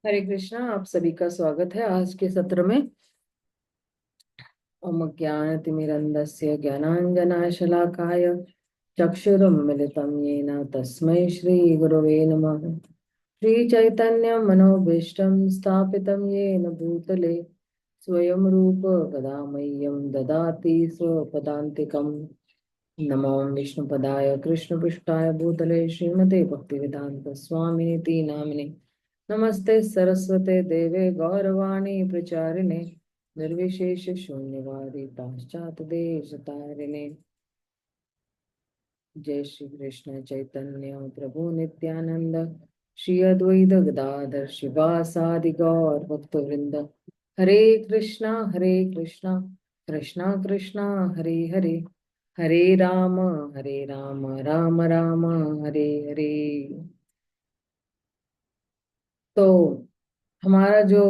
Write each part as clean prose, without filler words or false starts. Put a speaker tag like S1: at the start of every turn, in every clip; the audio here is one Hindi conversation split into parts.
S1: हरे कृष्णा। आप सभी का स्वागत है आज के सत्र में। ओम ज्ञानतिमिरन्धस्य ज्ञानाञ्जनशलाकाय चक्षुरुन्मिलितं येन तस्मै श्रीगुरवे नमः। श्रीचैतन्यमनोभीष्टं स्थापितं येन भूतले स्वयं रूप कदा मह्यं ददाति स्वपदान्तिकम्। नमो विष्णुपदाय कृष्णपृष्ठाय भूतले श्रीमते भक्तिवेदांत स्वामिनिति नामिने। नमस्ते सरस्वते देवे गौरवाणी प्रचारिणे निर्विशेष शून्यवादी पाश्चात देश तारिणे। जय श्री कृष्ण चैतन्य प्रभु नित्यानंद श्री अद्वैत गदाधर शिवासादि गौर भक्त वृंद। हरे कृष्णा कृष्णा कृष्णा हरे हरे, हरे राम राम राम हरे हरे। तो हमारा जो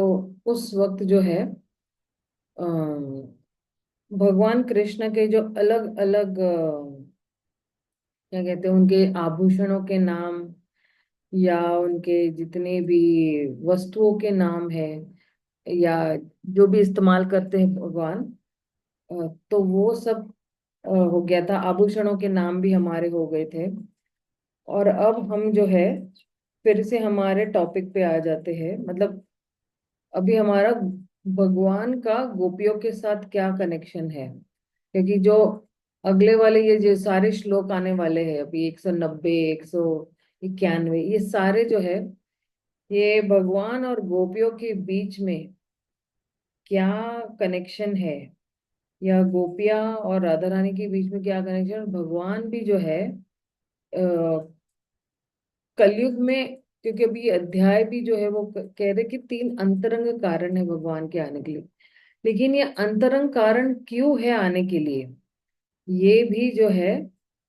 S1: उस वक्त जो है भगवान कृष्ण के जो अलग अलग क्या कहते हैं उनके आभूषणों के नाम या उनके जितने भी वस्तुओं के नाम है या जो भी इस्तेमाल करते हैं भगवान, तो वो सब हो गया था। आभूषणों के नाम भी हमारे हो गए थे। और अब हम जो है फिर से हमारे टॉपिक पे आ जाते हैं। मतलब अभी हमारा भगवान का गोपियों के साथ क्या कनेक्शन है, क्योंकि जो अगले वाले ये जो सारे श्लोक आने वाले हैं अभी 190 191 ये सारे जो है ये भगवान और गोपियों के बीच में क्या कनेक्शन है, या गोपियां और राधा रानी के बीच में क्या कनेक्शन। भगवान भी जो है कलयुग में, क्योंकि अभी ये अध्याय भी जो है वो कह रहे कि 3 अंतरंग कारण है भगवान के आने के लिए। लेकिन ये अंतरंग कारण क्यों है आने के लिए, ये भी जो है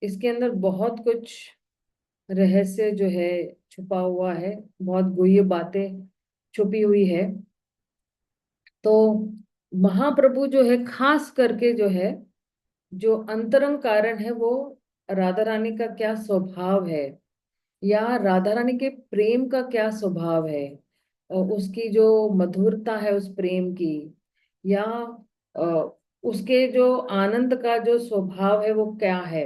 S1: इसके अंदर बहुत कुछ रहस्य जो है छुपा हुआ है, बहुत गुह्य बातें छुपी हुई है। तो महाप्रभु जो है खास करके जो है जो अंतरंग कारण है वो राधा रानी का क्या स्वभाव है, या राधा रानी के प्रेम का क्या स्वभाव है, और उसकी जो मधुरता है उस प्रेम की, या अ, उसके जो आनंद का जो स्वभाव है वो क्या है।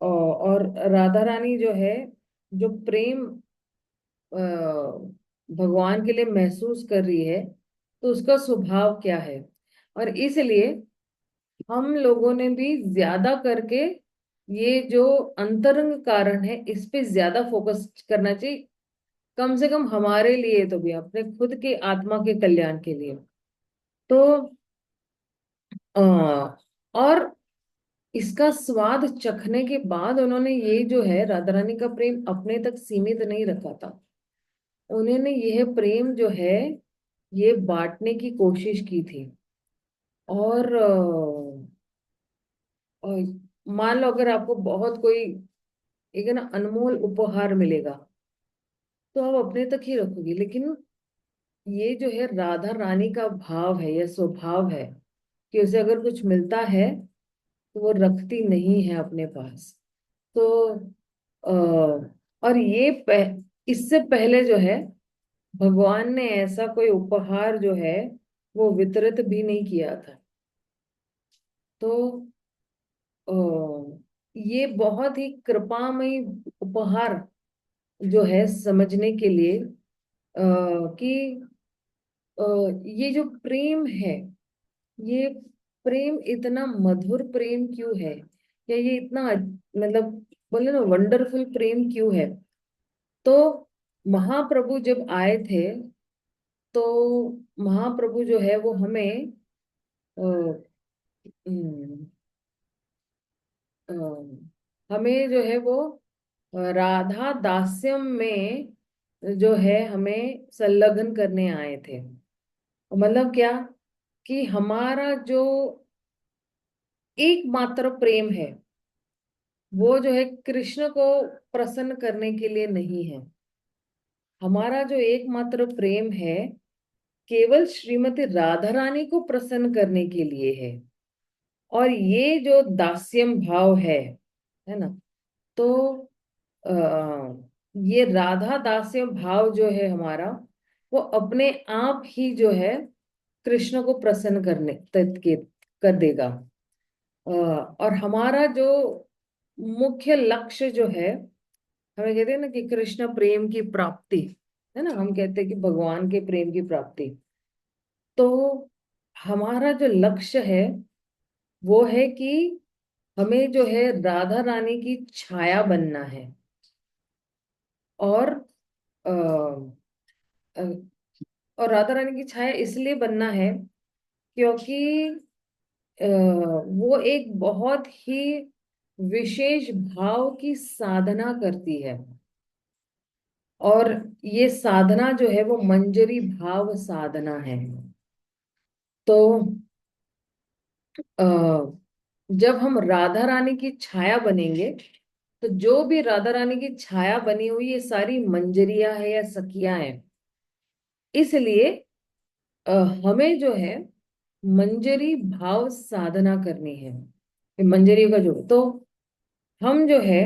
S1: और राधा रानी जो है जो प्रेम भगवान के लिए महसूस कर रही है तो उसका स्वभाव क्या है। और इसलिए हम लोगों ने भी ज्यादा करके ये जो अंतरंग कारण है इस पे ज्यादा फोकस करना चाहिए, कम से कम हमारे लिए तो भी अपने खुद के आत्मा के कल्याण के लिए। तो आ, और इसका स्वाद चखने के बाद उन्होंने ये जो है राधा रानी का प्रेम अपने तक सीमित नहीं रखा था। उन्होंने यह प्रेम जो है ये बांटने की कोशिश की थी। और मान लो अगर आपको बहुत कोई एक है ना अनमोल उपहार मिलेगा तो आप अपने तक ही रखोगे, लेकिन ये जो है राधा रानी का भाव है या स्वभाव है कि उसे अगर कुछ मिलता है तो वो रखती नहीं है अपने पास। तो और ये इससे पहले जो है भगवान ने ऐसा कोई उपहार जो है वो वितरित भी नहीं किया था। तो अ, ये बहुत ही कृपामयी उपहार जो है समझने के लिए कि अ, ये जो प्रेम है ये प्रेम इतना मधुर प्रेम क्यों है, या ये इतना मतलब बोले ना वंडरफुल प्रेम क्यों है। तो महाप्रभु जब आए थे तो महाप्रभु जो है वो हमें अ, हम्म, अ, हमें जो है वो राधा दास्यम में जो है हमें संलग्न करने आए थे। मतलब क्या कि हमारा जो एकमात्र प्रेम है वो जो है कृष्ण को प्रसन्न करने के लिए नहीं है। हमारा जो एकमात्र प्रेम है केवल श्रीमती राधा रानी को प्रसन्न करने के लिए है। और ये जो दास्यम भाव है ना, तो ये राधा दास्यम भाव जो है हमारा वो अपने आप ही जो है कृष्ण को प्रसन्न करने तक के कर देगा। और हमारा जो मुख्य लक्ष्य जो है, हमें कहते हैं ना कि कृष्ण प्रेम की प्राप्ति, है ना, हम कहते हैं कि भगवान के प्रेम की प्राप्ति। तो हमारा जो लक्ष्य है वो है कि हमें जो है राधा रानी की छाया बनना है। और अ, अ, और राधा रानी की छाया इसलिए बनना है क्योंकि वो एक बहुत ही विशेष भाव की साधना करती है। और ये साधना जो है वो मंजरी भाव साधना है। तो अ, जब हम राधा रानी की छाया बनेंगे, तो जो भी राधा रानी की छाया बनी हुई ये सारी मंजरियां है या सखियां हैं। इसलिए अ, हमें जो है मंजरी भाव साधना करनी है। ये मंजरी का जो तो हम जो है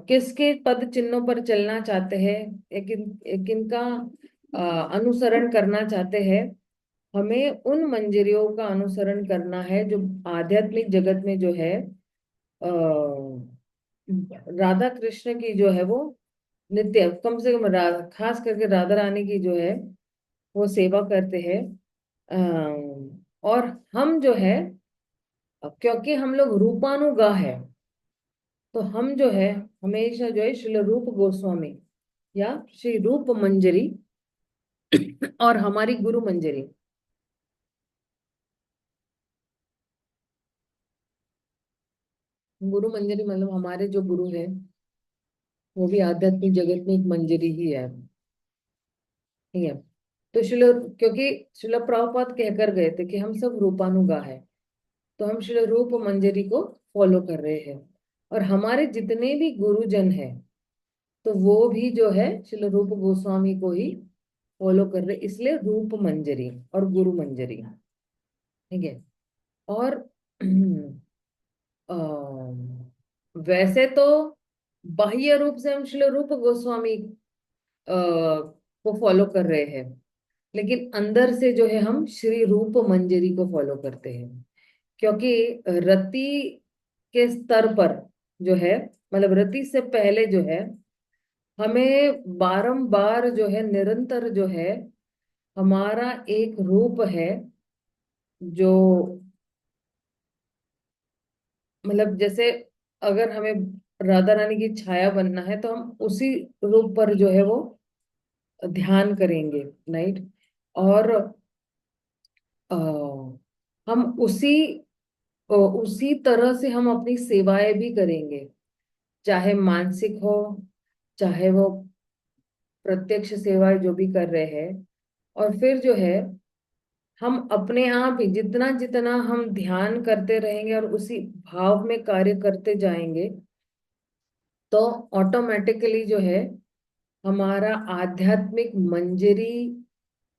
S1: किसके पद चिन्हों पर चलना चाहते हैं, किनका अनुसरण करना चाहते हैं। हमें उन मंजरियों का अनुसरण करना है जो आध्यात्मिक जगत में जो है राधा कृष्ण की जो है वो नित्य, कम से कम खास करके राधा रानी की जो है वो सेवा करते हैं। और हम जो है, क्योंकि हम लोग रूपानुगा है, तो हम जो है हमेशा जो है श्रील रूप गोस्वामी या श्री रूप मंजरी और हमारी गुरु मंजरी। गुरु मंजरी मतलब हमारे जो गुरु है वो भी आध्यात्मिक जगत में एक मंजरी ही है। ठीक है। तो क्योंकि शिल प्रभुपाद कहकर गए थे कि हम सब रूपानुगा है, तो हम शिल रूप मंजरी को फॉलो कर रहे हैं। और हमारे जितने भी गुरुजन हैं तो वो भी जो है शिल रूप गोस्वामी को ही फॉलो कर रहे, इसलिए रूप मंजरी और गुरु मंजरी। ठीक है। और वैसे तो बाह्य रूप से हम शिल रूप गोस्वामी को फॉलो कर रहे हैं, लेकिन अंदर से जो है हम श्री रूप मंजरी को फॉलो करते हैं। क्योंकि रति के स्तर पर जो है, मतलब रति से पहले जो है, हमें बारंबार जो है निरंतर जो है हमारा एक रूप है जो, मतलब जैसे अगर हमें राधा रानी की छाया बनना है तो हम उसी रूप पर जो है वो ध्यान करेंगे। राइट। और अ, हम उसी तरह से हम अपनी सेवाएं भी करेंगे, चाहे मानसिक हो, चाहे वो प्रत्यक्ष सेवाएं जो भी कर रहे हैं। और फिर जो है हम अपने आप ही जितना जितना हम ध्यान करते रहेंगे और उसी भाव में कार्य करते जाएंगे, तो ऑटोमेटिकली जो है हमारा आध्यात्मिक मंजरी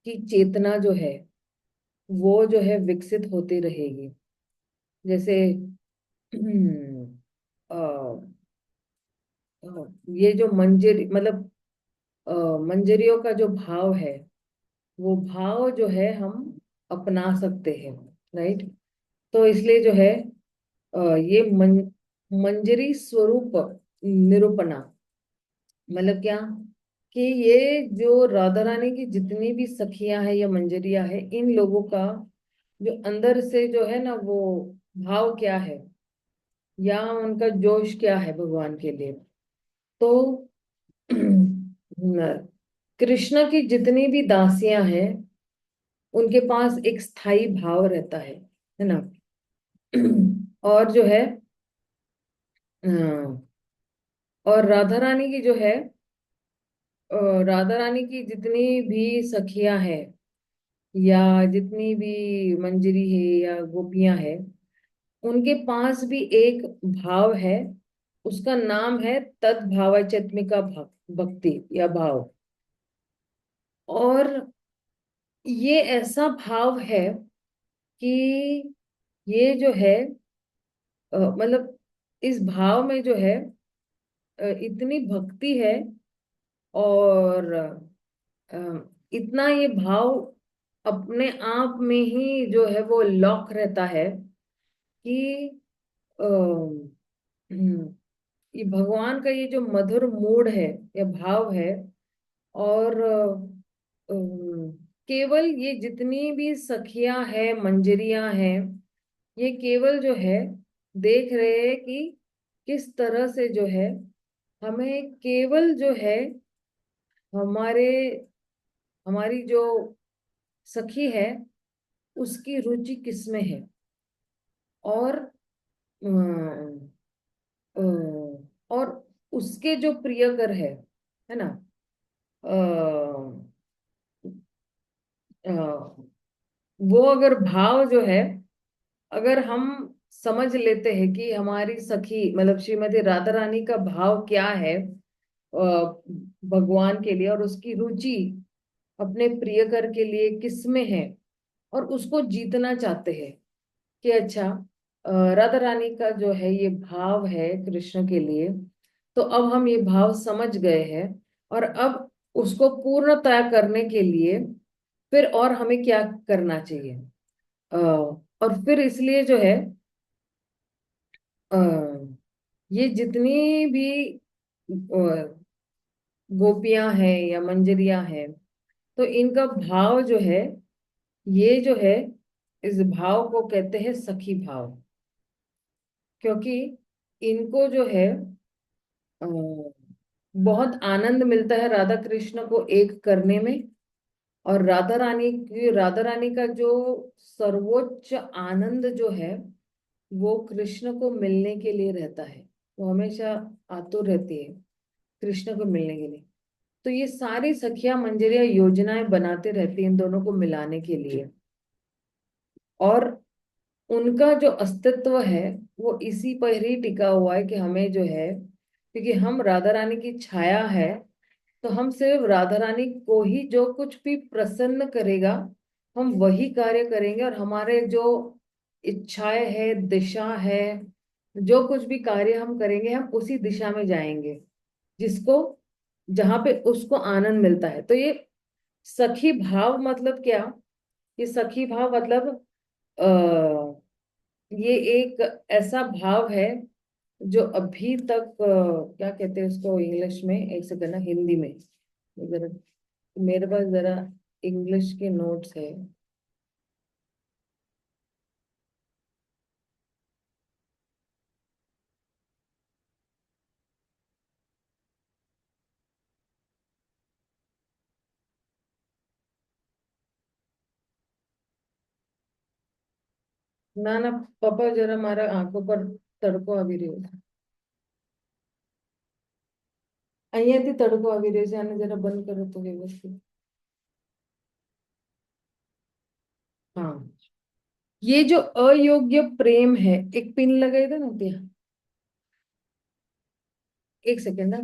S1: की चेतना जो है वो जो है विकसित होती रहेगी। जैसे अ, ये जो मंजरी मतलब अ, मंजरियों का जो भाव है, वो भाव जो है हम अपना सकते हैं। राइट। तो इसलिए जो है ये मंजरी स्वरूप निरूपणा मतलब क्या, कि ये जो राधा रानी की जितनी भी सखियां हैं या मंजरियां हैं, इन लोगों का जो अंदर से जो है ना वो भाव क्या है या उनका जोश क्या है भगवान के लिए। तो कृष्ण की जितनी भी दासियां हैं उनके पास एक स्थायी भाव रहता है ना। और जो है अ, और राधा रानी की जो है राधा रानी की जितनी भी सखियां हैं या जितनी भी मंजरी है या गोपियां हैं, उनके पास भी एक भाव है। उसका नाम है तद्भावात्मिका भक्ति या भाव। और ये ऐसा भाव है कि ये जो है मतलब इस भाव में जो है इतनी भक्ति है। और अ, इतना ये भाव अपने आप में ही जो है वो लॉक रहता है कि अ, हम्म, ये भगवान का ये जो मधुर मूड है या भाव है। और केवल ये जितनी भी सखियां हैं, मंजरियां हैं, ये केवल जो है देख रहे हैं कि किस तरह से जो है हमें केवल जो है हमारे हमारी जो सखी है उसकी रुचि किसमें है। और अम, और उसके जो प्रियकर है ना। अ, अ, वो अगर भाव जो है, अगर हम समझ लेते हैं कि हमारी सखी मतलब श्रीमती राधा रानी का भाव क्या है भगवान के लिए, और उसकी रुचि अपने प्रियकर के लिए किसमें है, और उसको जीतना चाहते हैं कि अच्छा राधा रानी का जो है ये भाव है कृष्ण के लिए, तो अब हम ये भाव समझ गए हैं। और अब उसको पूर्णतः करने के लिए फिर और हमें क्या करना चाहिए। और फिर इसलिए जो है अ, ये जितनी भी गोपियां हैं या मंजरियां हैं, तो इनका भाव जो है, ये जो है इस भाव को कहते हैं सखी भाव। क्योंकि इनको जो है अ, बहुत आनंद मिलता है राधा कृष्ण को एक करने में। और राधा रानी का जो सर्वोच्च आनंद जो है वो कृष्ण को मिलने के लिए रहता है। वो हमेशा आतुर रहती है कृष्ण को मिलने के लिए। तो ये सारी सखियां मंजरियां योजनाएं बनाते रहती हैं इन दोनों को मिलाने के लिए। और उनका जो अस्तित्व है वो इसी पर ही टिका हुआ है कि हमें जो है, क्योंकि हम राधा रानी की छाया है, तो हम सिर्फ राधा रानी को ही जो कुछ भी प्रसन्न करेगा हम वही कार्य करेंगे। और हमारे जो इच्छाएं है, दिशा है, जो कुछ भी कार्य हम करेंगे हम उसी दिशा में जाएंगे जिसको जहां पे उसको आनंद मिलता है। तो ये सखी भाव मतलब क्या? ये सखी भाव मतलब आ, ये एक ऐसा भाव है जो अभी तक क्या कहते हैं उसको इंग्लिश में, एक सेकंड ना, हिंदी में जरा, मेरे पास जरा इंग्लिश के नोट्स है। ना ना पापा, जरा हमारा आंखों पर તડકો આવી રહ્યો છે, અહીંયાથી તડકો આવી રહ્યો છે, આને જરા બંધ કરો તો વ્યवस्थित। हाँ, ये जो अयोग्य प्रेम है, एक पिन लगाई दे ना त्या, एक सेकंड ना।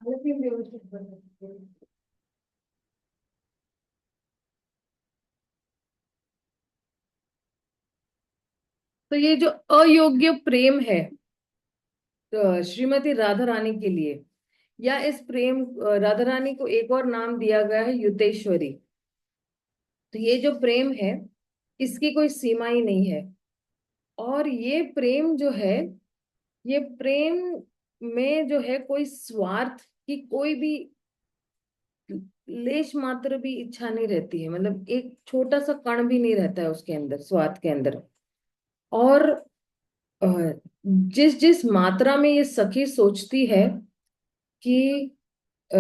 S1: आने पिन व्यवस्थित बंद कर। तो ये जो अयोग्य प्रेम है श्रीमती राधा रानी के लिए, या इस प्रेम राधा रानी को एक और नाम दिया गया है युतेश्वरी। तो ये जो प्रेम है इसकी कोई सीमा ही नहीं है। और ये प्रेम जो है, ये प्रेम में जो है कोई स्वार्थ की कोई भी लेश मात्र भी इच्छा नहीं रहती है, मतलब एक छोटा सा कण भी नहीं रहता है उसके अंदर, स्वार्थ के अंदर। और अ, जिस जिस मात्रा में ये सखी सोचती है कि अ,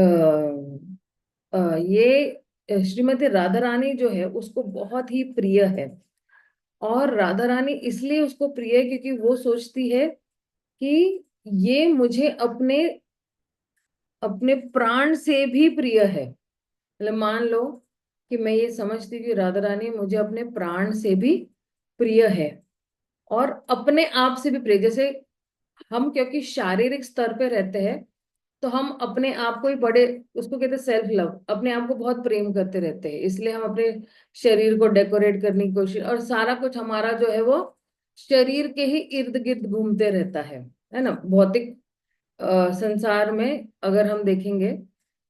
S1: ये श्रीमती राधा रानी जो है उसको बहुत ही प्रिय है। और राधा रानी इसलिए उसको प्रिय है क्योंकि वो सोचती है कि ये मुझे अपने अपने प्राण से भी प्रिय है। मतलब मान लो कि मैं ये समझती हूँ कि राधा रानी मुझे अपने प्राण से भी प्रिय है, और अपने आप से भी प्रिय। जैसे हम क्योंकि शारीरिक स्तर पे रहते हैं, तो हम अपने आप को ही बड़े, उसको कहते हैं सेल्फ लव, अपने आप को बहुत प्रेम करते रहते हैं, इसलिए हम अपने शरीर को डेकोरेट करने की कोशिश, और सारा कुछ हमारा जो है वो शरीर के ही इर्द गिर्द घूमते रहता है ना। भौतिक संसार में अगर हम देखेंगे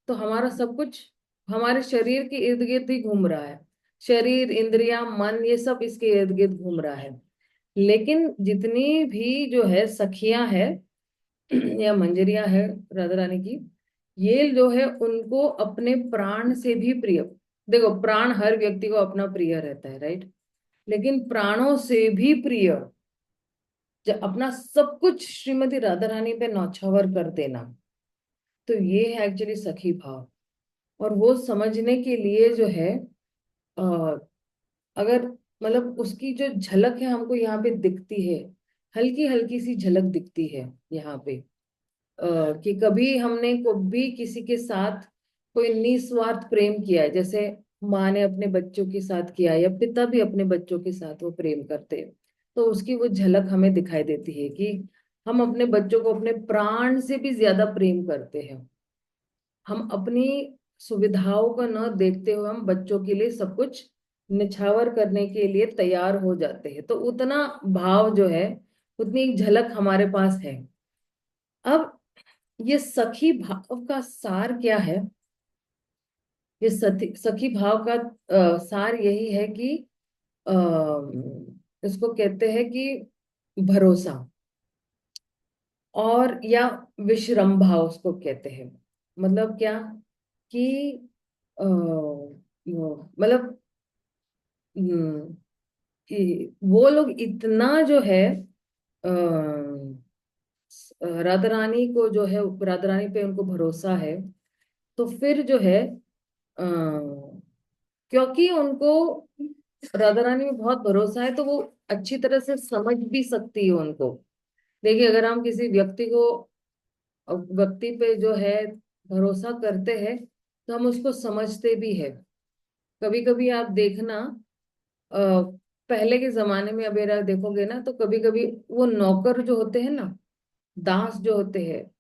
S1: तो हमारा सब कुछ हमारे शरीर के इर्द गिर्द ही घूम रहा है। शरीर, इंद्रियां, मन, ये सब इसके इर्द गिर्द घूम रहा है। लेकिन जितनी भी जो है सखियां है या मंजरियां है राधा रानी की, ये जो है उनको अपने प्राण से भी प्रिय, देखो प्राण हर व्यक्ति को अपना प्रिय रहता है, राइट, लेकिन प्राणों से भी प्रिय जब अपना सब कुछ श्रीमती राधा रानी पे नौछावर कर देना, तो ये है एक्चुअली सखी भाव। और वो समझने के लिए जो है अ, अगर मतलब उसकी जो झलक है हमको यहाँ पे दिखती है, हल्की हल्की सी झलक दिखती है यहाँ पे, कि कभी हमने कभी किसी के साथ कोई निस्वार्थ प्रेम किया है, जैसे माँ ने अपने बच्चों के साथ किया है, या पिता भी अपने बच्चों के साथ वो प्रेम करते हैं, तो उसकी वो झलक हमें दिखाई देती है कि हम अपने बच्चों को अपने प्राण से भी ज्यादा प्रेम करते हैं। हम अपनी सुविधाओं को न देखते हुए हम बच्चों के लिए सब कुछ निछावर करने के लिए तैयार हो जाते हैं, तो उतना भाव जो है, उतनी एक झलक हमारे पास है। अब ये सखी भाव का सार क्या है? ये सखी भाव का सार यही है कि आ, इसको कहते हैं कि भरोसा, और या विश्रम्भा उसको कहते हैं। मतलब क्या कि मतलब हम्म, कि वो लोग इतना जो है अ, राधा रानी को जो है, राधा रानी पे उनको भरोसा है, तो फिर जो है क्योंकि उनको राधा रानी में बहुत भरोसा है, तो वो अच्छी तरह से समझ भी सकती है उनको। देखिए, अगर हम किसी व्यक्ति पे जो है भरोसा करते हैं, तो हम उसको समझते भी है। कभी कभी आप देखना, अ, पहले के जमाने में अगर आप देखोगे ना, तो कभी कभी वो नौकर जो होते हैं ना, दास जो होते हैं,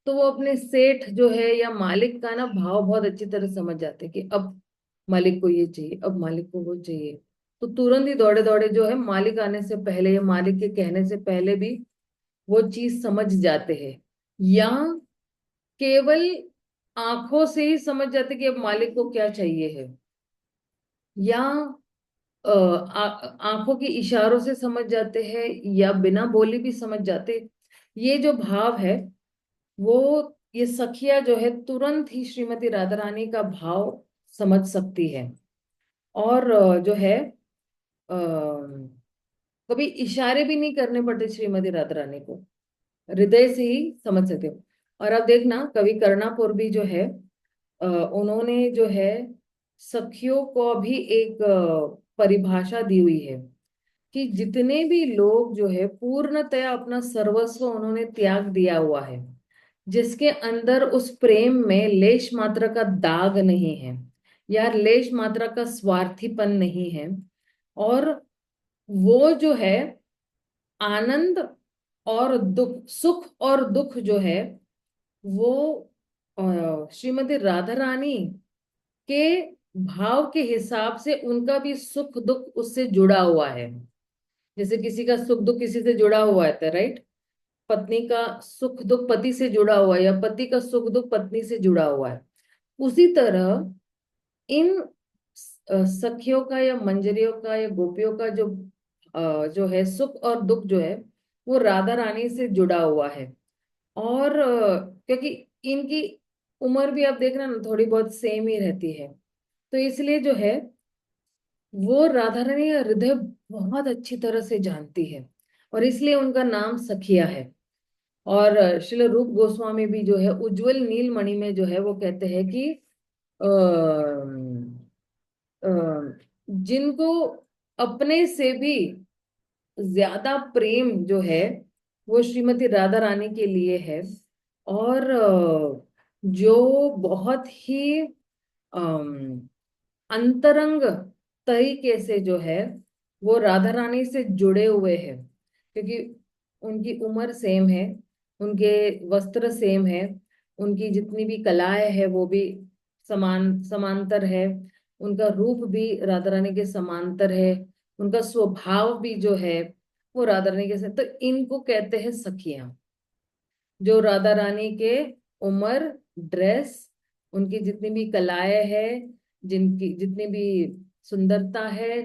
S1: तो वो अपने सेठ जो है या मालिक का ना भाव बहुत अच्छी तरह समझ जाते हैं कि अब मालिक को ये चाहिए, अब मालिक को वो चाहिए, तो तुरंत ही दौड़े दौड़े जो है मालिक आने से पहले या मालिक के कहने से पहले भी वो चीज समझ जाते हैं, या केवल आंखों से ही समझ जाते कि अब मालिक को क्या चाहिए है, या आंखों के इशारों से समझ जाते हैं, या बिना बोली भी समझ जाते। ये जो भाव है वो, ये सखिया जो है तुरंत ही श्रीमती राधा रानी का भाव समझ सकती है। और जो है कभी इशारे भी नहीं करने पड़ते श्रीमती राधा रानी को, हृदय से ही समझ सकते हो। और अब देखना, कवि कर्णापुर भी जो है उन्होंने जो है सखियों को भी एक परिभाषा दी हुई है कि जितने भी लोग जो है पूर्णतया अपना सर्वस्व उन्होंने त्याग दिया हुआ है, जिसके अंदर उस प्रेम में लेश मात्रा का दाग नहीं है, या लेश मात्रा का स्वार्थीपन नहीं है, और वो जो है आनंद और दुख, सुख और दुख जो है वो श्रीमती राधा रानी के भाव के हिसाब से उनका भी सुख दुख उससे जुड़ा हुआ है। जैसे किसी का सुख दुख किसी से जुड़ा हुआ है, राइट, पत्नी का सुख दुख पति से जुड़ा हुआ है, या पति का सुख दुख पत्नी से जुड़ा हुआ है, उसी तरह इन सखियों का या मंजरियों का या गोपियों का जो है सुख और दुख जो है वो राधा रानी से जुड़ा हुआ है। और क्योंकि इनकी उम्र भी आप देख रहे हैं ना, थोड़ी बहुत सेम ही रहती है, तो इसलिए जो है वो राधा रानी का हृदय बहुत अच्छी तरह से जानती है, और इसलिए उनका नाम सखिया है। और श्रील रूप गोस्वामी भी जो है उज्जवल नीलमणि में जो है वो कहते हैं कि अ, अ, जिनको अपने से भी ज्यादा प्रेम जो है वो श्रीमती राधा रानी के लिए है, और जो बहुत ही अम, अंतरंग तरीके से जो है वो राधा रानी से जुड़े हुए हैं, क्योंकि उनकी उम्र सेम है, उनके वस्त्र सेम है, उनकी जितनी भी कलाएं है वो भी समांतर है, उनका रूप भी राधा रानी के समांतर है, उनका स्वभाव भी जो है वो राधा रानी के साथ, तो इनको कहते हैं सखियां। जो राधा रानी के उम्र, ड्रेस, उनकी जितनी भी कलाएं है, जिनकी जितनी भी सुंदरता है,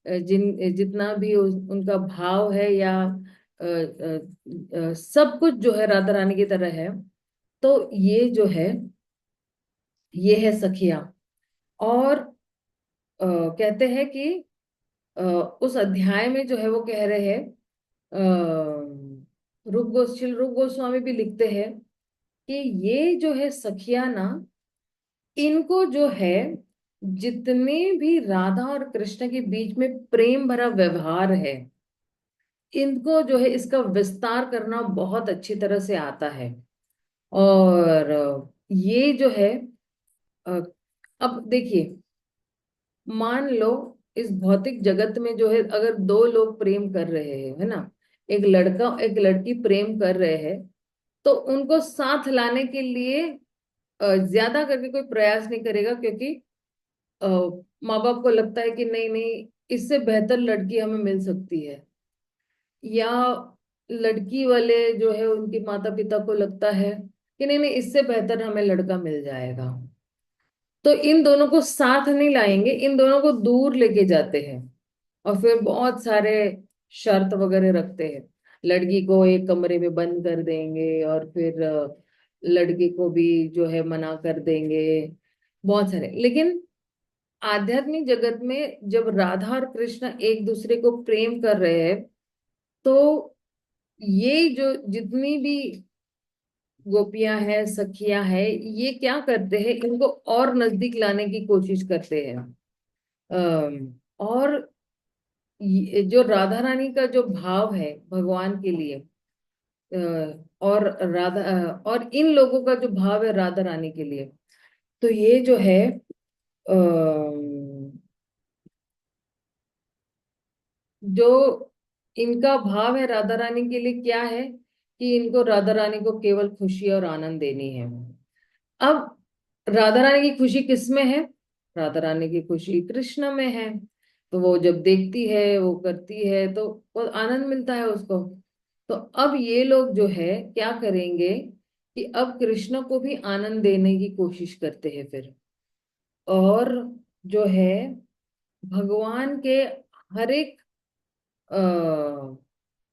S1: जितना भी उनका भाव है, या सब कुछ जो है राधा रानी की तरह है। तो ये जो है, ये है सखिया। और कहते हैं कि उस अध्याय में जो है वो कह रहे हैं, रूप गोस्वामी भी लिखते हैं कि ये जो है सखिया ना, इनको जो है जितने भी राधा और कृष्ण के बीच में प्रेम भरा व्यवहार है, इनको जो है इसका विस्तार करना बहुत अच्छी तरह से आता है। और ये जो है, अ, अब देखिए, मान लो इस भौतिक जगत में जो है अगर दो लोग प्रेम कर रहे हैं, है ना, एक लड़का एक लड़की प्रेम कर रहे हैं, तो उनको साथ लाने के लिए ज्यादा करके कोई प्रयास नहीं करेगा, क्योंकि अ, माँ बाप को लगता है कि नहीं नहीं, इससे बेहतर लड़की हमें मिल सकती है, या लड़की वाले जो है उनके माता पिता को लगता है कि नहीं नहीं, इससे बेहतर हमें लड़का मिल जाएगा। तो इन दोनों को साथ नहीं लाएंगे, इन दोनों को दूर लेके जाते हैं, और फिर बहुत सारे शर्त वगैरह रखते हैं। लड़की को एक कमरे में बंद कर देंगे, और फिर लड़के को भी जो है मना कर देंगे, बहुत सारे। लेकिन आध्यात्मिक जगत में जब राधा और कृष्ण एक दूसरे को प्रेम कर रहे हैं, तो ये जो जितनी भी गोपियां हैं, सखियां हैं, ये क्या करते हैं, इनको और नजदीक लाने की कोशिश करते हैं। और जो राधा रानी का जो भाव है भगवान के लिए, और और इन लोगों का जो भाव है राधा रानी के लिए, तो ये जो है, जो इनका भाव है राधा रानी के लिए क्या है, कि इनको राधा रानी को केवल खुशी और आनंद देनी है। अब राधा रानी की खुशी किस में है? राधा रानी की खुशी कृष्ण में है। तो वो जब देखती है, वो करती है, तो वो आनंद मिलता है उसको। तो अब ये लोग जो है क्या करेंगे, कि अब कृष्ण को भी आनंद देने की कोशिश करते हैं फिर। और जो है भगवान के हर एक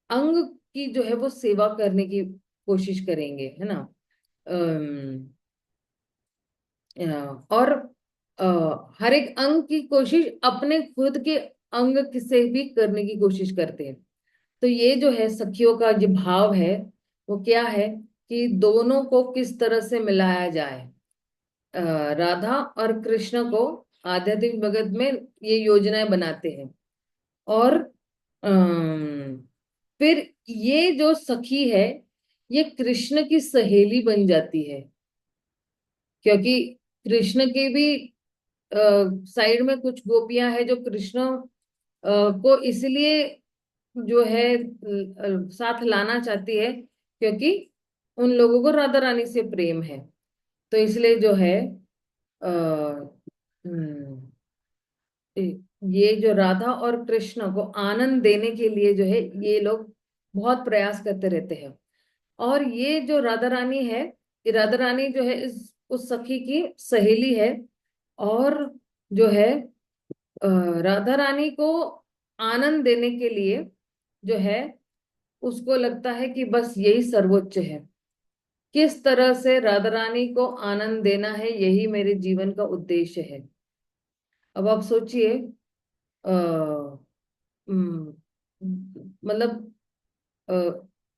S1: अंग की जो है वो सेवा करने की कोशिश करेंगे, है ना। और हर एक अंग की कोशिश अपने खुद के अंग से भी करने की कोशिश करते हैं। तो ये जो है सखियों का जो भाव है, वो क्या है, कि दोनों को किस तरह से मिलाया जाए। राधा और कृष्ण को आध्यात्मिक जगत में ये योजनाएं बनाते हैं। और अम, फिर ये जो सखी है, ये कृष्ण की सहेली बन जाती है, क्योंकि कृष्ण के भी साइड में कुछ गोपियां हैं जो कृष्ण को इसलिए जो है साथ लाना चाहती है, क्योंकि उन लोगों को राधा रानी से प्रेम है। तो इसलिए जो है आ, ये जो राधा और कृष्ण को आनंद देने के लिए जो है, ये लोग बहुत प्रयास करते रहते हैं। और ये जो राधा रानी है, ये राधा रानी जो है इस उस सखी की सहेली है। और जो है राधा रानी को आनंद देने के लिए जो है, उसको लगता है कि बस यही सर्वोच्च है। किस तरह से राधा रानी को आनंद देना है, यही मेरे जीवन का उद्देश्य है। अब आप सोचिए, मतलब अ,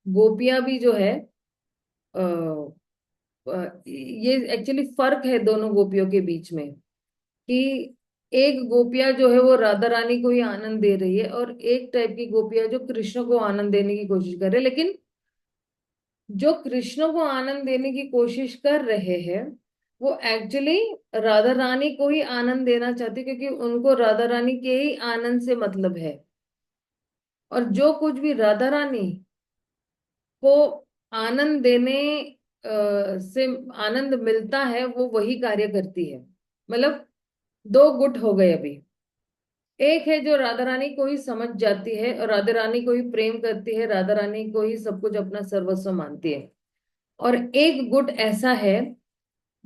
S1: गोपियां भी जो है, ये एक्चुअली फर्क है दोनों गोपियों के बीच में, कि एक गोपिया जो है वो राधा रानी को ही आनंद दे रही है, और एक टाइप की गोपिया जो कृष्ण को आनंद देने की कोशिश कर रहे हैं। लेकिन जो कृष्ण को आनंद देने की कोशिश कर रहे हैं, वो एक्चुअली राधा रानी को ही आनंद देना चाहते, क्योंकि उनको राधा रानी के ही आनंद से मतलब है। और जो कुछ भी राधा रानी को आनंद देने से आनंद मिलता है वो वही कार्य करती है। मतलब दो गुट हो गए अभी। एक है जो राधा रानी को ही समझ जाती है और राधा रानी को ही प्रेम करती है, राधा रानी को ही सब कुछ अपना सर्वस्व मानती है। और एक गुट ऐसा है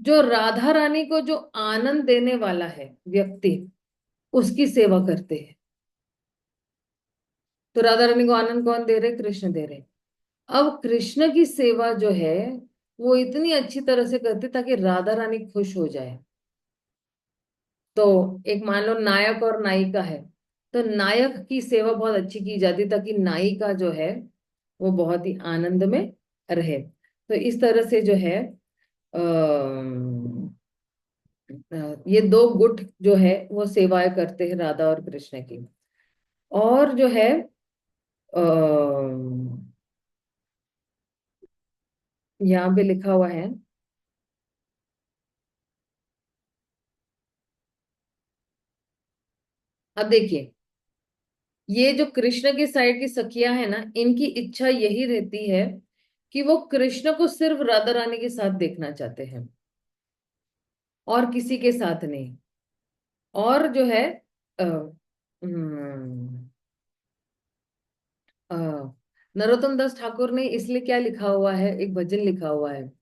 S1: जो राधा रानी को जो आनंद देने वाला है व्यक्ति, उसकी सेवा करते हैं। तो राधा रानी को आनंद कौन दे रहे? कृष्ण दे रहे। अब कृष्ण की सेवा जो है वो इतनी अच्छी तरह से करते ताकि राधा रानी खुश हो जाए। तो एक मान लो नायक और नायिका है, तो नायक की सेवा बहुत अच्छी की जाती ताकि नायिका जो है वो बहुत ही आनंद में रहे। तो इस तरह से जो है ये दो गुट जो है वो सेवाएं करते हैं राधा और कृष्ण की। और जो है यहाँ पे लिखा हुआ है, अब देखिए, ये जो कृष्ण की साइड की सखियां है ना, इनकी इच्छा यही रहती है कि वो कृष्ण को सिर्फ राधा रानी के साथ देखना चाहते हैं और किसी के साथ नहीं। और जो है अ, हम्म, अ, नरोत्तम दास ठाकुर ने इसलिए क्या लिखा हुआ है, एक भजन लिखा हुआ है,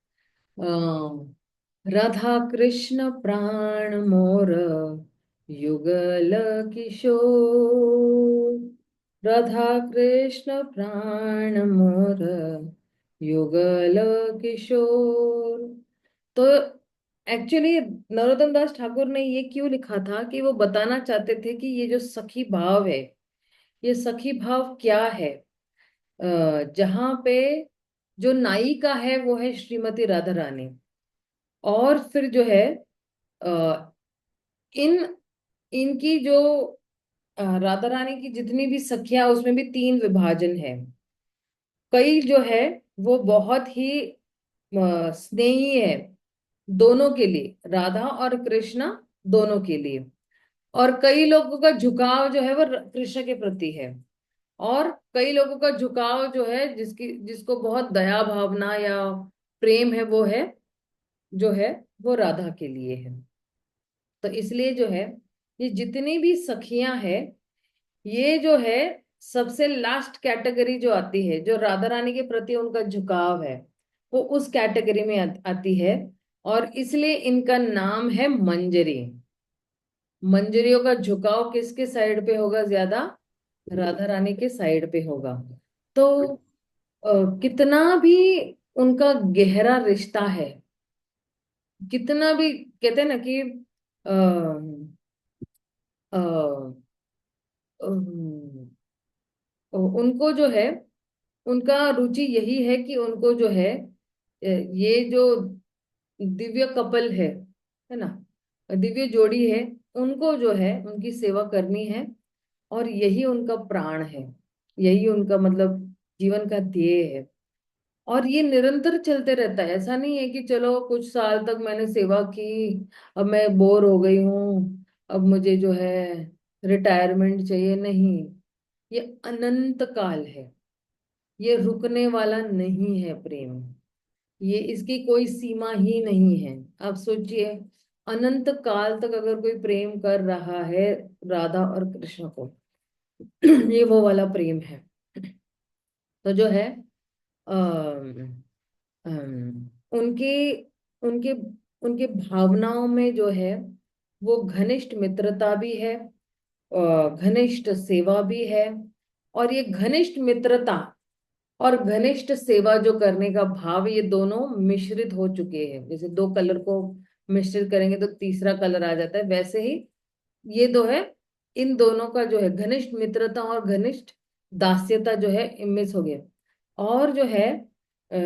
S1: राधा कृष्ण प्राण मोर युगल किशोर, राधा कृष्ण प्राण मोर युगल किशोर। तो एक्चुअली नरोत्तम दास ठाकुर ने ये क्यों लिखा था कि वो बताना चाहते थे कि ये जो सखी भाव है, ये सखी भाव क्या है। जहाँ पे जो नायिका है वो है श्रीमती राधा रानी, और फिर जो है अ, इन इनकी जो राधा रानी की जितनी भी सखियां, उसमें भी तीन विभाजन है। कई जो है वो बहुत ही स्नेही है दोनों के लिए, राधा और कृष्णा दोनों के लिए। और कई लोगों का झुकाव जो है वो कृष्ण के प्रति है, और कई लोगों का झुकाव जो है जिसको बहुत दया भावना या प्रेम है, वो है जो है वो राधा के लिए है। तो इसलिए जो है ये जितनी भी सखियां हैं, ये जो है सबसे लास्ट कैटेगरी जो आती है, जो राधा रानी के प्रति उनका झुकाव है, वो उस कैटेगरी में आती है। और इसलिए इनका नाम है मंजरी। मंजरियों का झुकाव किसके साइड पे होगा ज्यादा? राधा रानी के साइड पे होगा। तो कितना भी उनका गहरा रिश्ता है, कितना भी कहते हैं ना कि अ, अ, उनको जो है उनका रुचि यही है कि उनको जो है ये जो दिव्य कपल है ना, दिव्य जोड़ी है, उनको जो है उनकी सेवा करनी है। और यही उनका प्राण है, यही उनका मतलब जीवन का ध्येय है। और ये निरंतर चलते रहता है। ऐसा नहीं है कि चलो कुछ साल तक मैंने सेवा की, अब मैं बोर हो गई हूँ, अब मुझे जो है रिटायरमेंट चाहिए। नहीं, ये अनंत काल है, ये रुकने वाला नहीं है प्रेम। ये इसकी कोई सीमा ही नहीं है। आप सोचिए, अनंत काल तक अगर कोई प्रेम कर रहा है राधा और कृष्ण को, ये वो वाला प्रेम है। तो जो है अम, उनके उनके उनके भावनाओं में जो है वो घनिष्ठ मित्रता भी है, घनिष्ठ सेवा भी है। और ये घनिष्ठ मित्रता और घनिष्ठ सेवा जो करने का भाव, ये दोनों मिश्रित हो चुके हैं। जैसे दो कलर को मिश्रित करेंगे तो तीसरा कलर आ जाता है, वैसे ही ये दो है, इन दोनों का जो है घनिष्ठ मित्रता और घनिष्ठ दास्यता जो है इनमें हो गया। और जो है अ,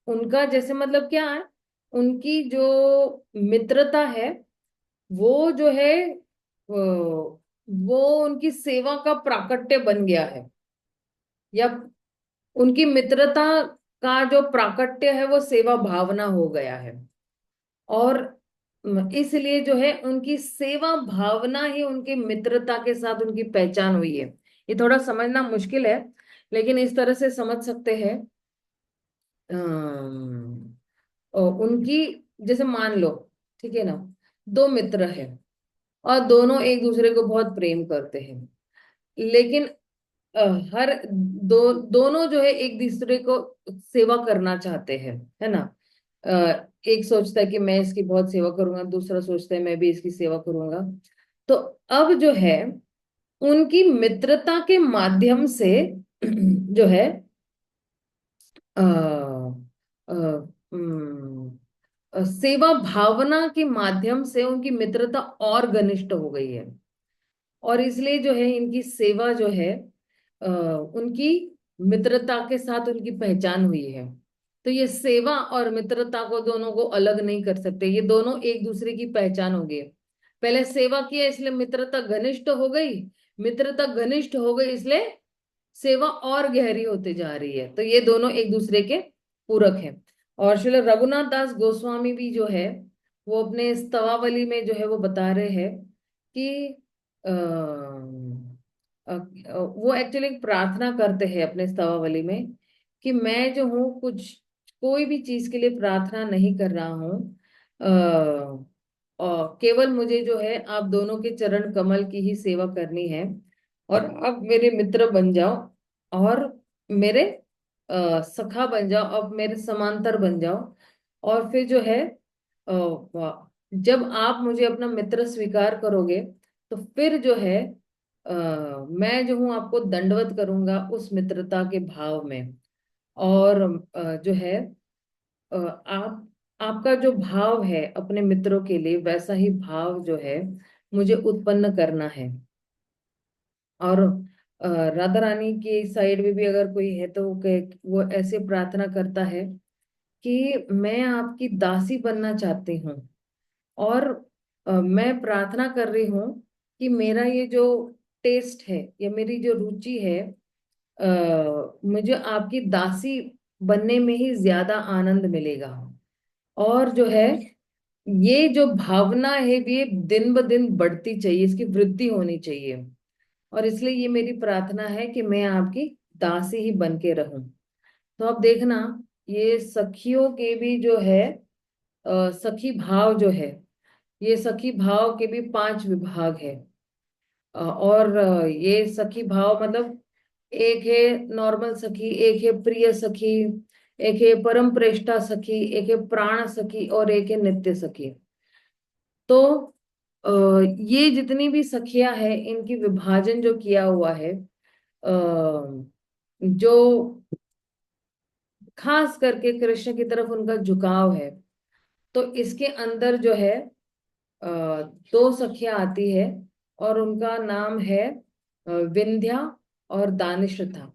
S1: उनका जैसे मतलब क्या है, उनकी जो मित्रता है वो जो है वो उनकी सेवा का प्राकट्य बन गया है, या उनकी मित्रता का जो प्राकट्य है वो सेवा भावना हो गया है। और इसलिए जो है उनकी सेवा भावना ही उनकी मित्रता के साथ उनकी पहचान हुई है। ये थोड़ा समझना मुश्किल है, लेकिन इस तरह से समझ सकते हैं उनकी, जैसे मान लो, ठीक है ना, दो मित्र हैं और दोनों एक दूसरे को बहुत प्रेम करते हैं, लेकिन अ, हर दोनों जो है एक दूसरे को सेवा करना चाहते हैं, है ना। एक सोचता है कि मैं इसकी बहुत सेवा करूंगा, दूसरा सोचता है मैं भी इसकी सेवा करूंगा। तो अब जो है उनकी मित्रता के माध्यम से जो है अ, अ, उम, सेवा भावना के माध्यम से उनकी मित्रता और घनिष्ठ हो गई है। और इसलिए जो है इनकी सेवा जो है उनकी मित्रता के साथ उनकी पहचान हुई है। तो ये सेवा और मित्रता को, दोनों को अलग नहीं कर सकते, ये दोनों एक दूसरे की पहचान हो गई। पहले सेवा किया इसलिए मित्रता घनिष्ठ हो गई, मित्रता घनिष्ठ हो गई इसलिए सेवा और गहरी होते जा रही है। तो ये दोनों एक दूसरे के पूरक हैं। और श्रील रघुनाथ दास गोस्वामी भी जो है वो अपने स्तवावली में जो है वो बता रहे हैं कि वो एक्चुअली प्रार्थना करते हैं अपने स्तवावली में कि मैं जो हूँ कुछ, कोई भी चीज के लिए प्रार्थना नहीं कर रहा हूँ, और केवल मुझे जो है आप दोनों के चरण कमल की ही सेवा करनी है। और अब मेरे मित्र बन जाओ और मेरे सखा बन जाओ, अब मेरे समांतर बन जाओ। और फिर जो है जब आप मुझे अपना मित्र स्वीकार करोगे तो फिर जो है मैं जो हूँ आपको दंडवत करूंगा उस मित्रता के भाव में। और जो है आप, आपका जो भाव है अपने मित्रों के लिए वैसा ही भाव जो है मुझे उत्पन्न करना है। और राधा रानी की साइड में भी अगर कोई है तो वो ऐसे प्रार्थना करता है कि मैं आपकी दासी बनना चाहती हूँ। और मैं प्रार्थना कर रही हूँ कि मेरा ये जो टेस्ट है या मेरी जो रुचि है, मुझे आपकी दासी बनने में ही ज्यादा आनंद मिलेगा। और जो है ये जो भावना है ये दिन ब दिन बढ़ती चाहिए, इसकी वृद्धि होनी चाहिए। और इसलिए ये मेरी प्रार्थना है कि मैं आपकी दासी ही बन के रहूं। तो अब देखना, ये सखियों के भी जो है सखी भाव जो है, ये सखी भाव के भी 5 विभाग है। और ये सखी भाव मतलब एक है नॉर्मल सखी, एक है प्रिय सखी, एक है परम प्रेष्ठा सखी, एक है प्राण सखी और एक है नित्य सखी। तो अ, ये जितनी भी सखियां हैं इनकी विभाजन जो किया हुआ है, जो खास करके कृष्ण की तरफ उनका झुकाव है, तो इसके अंदर जो है अ, 2 सखियां आती है और उनका नाम है विंध्या और दानिश्रथा,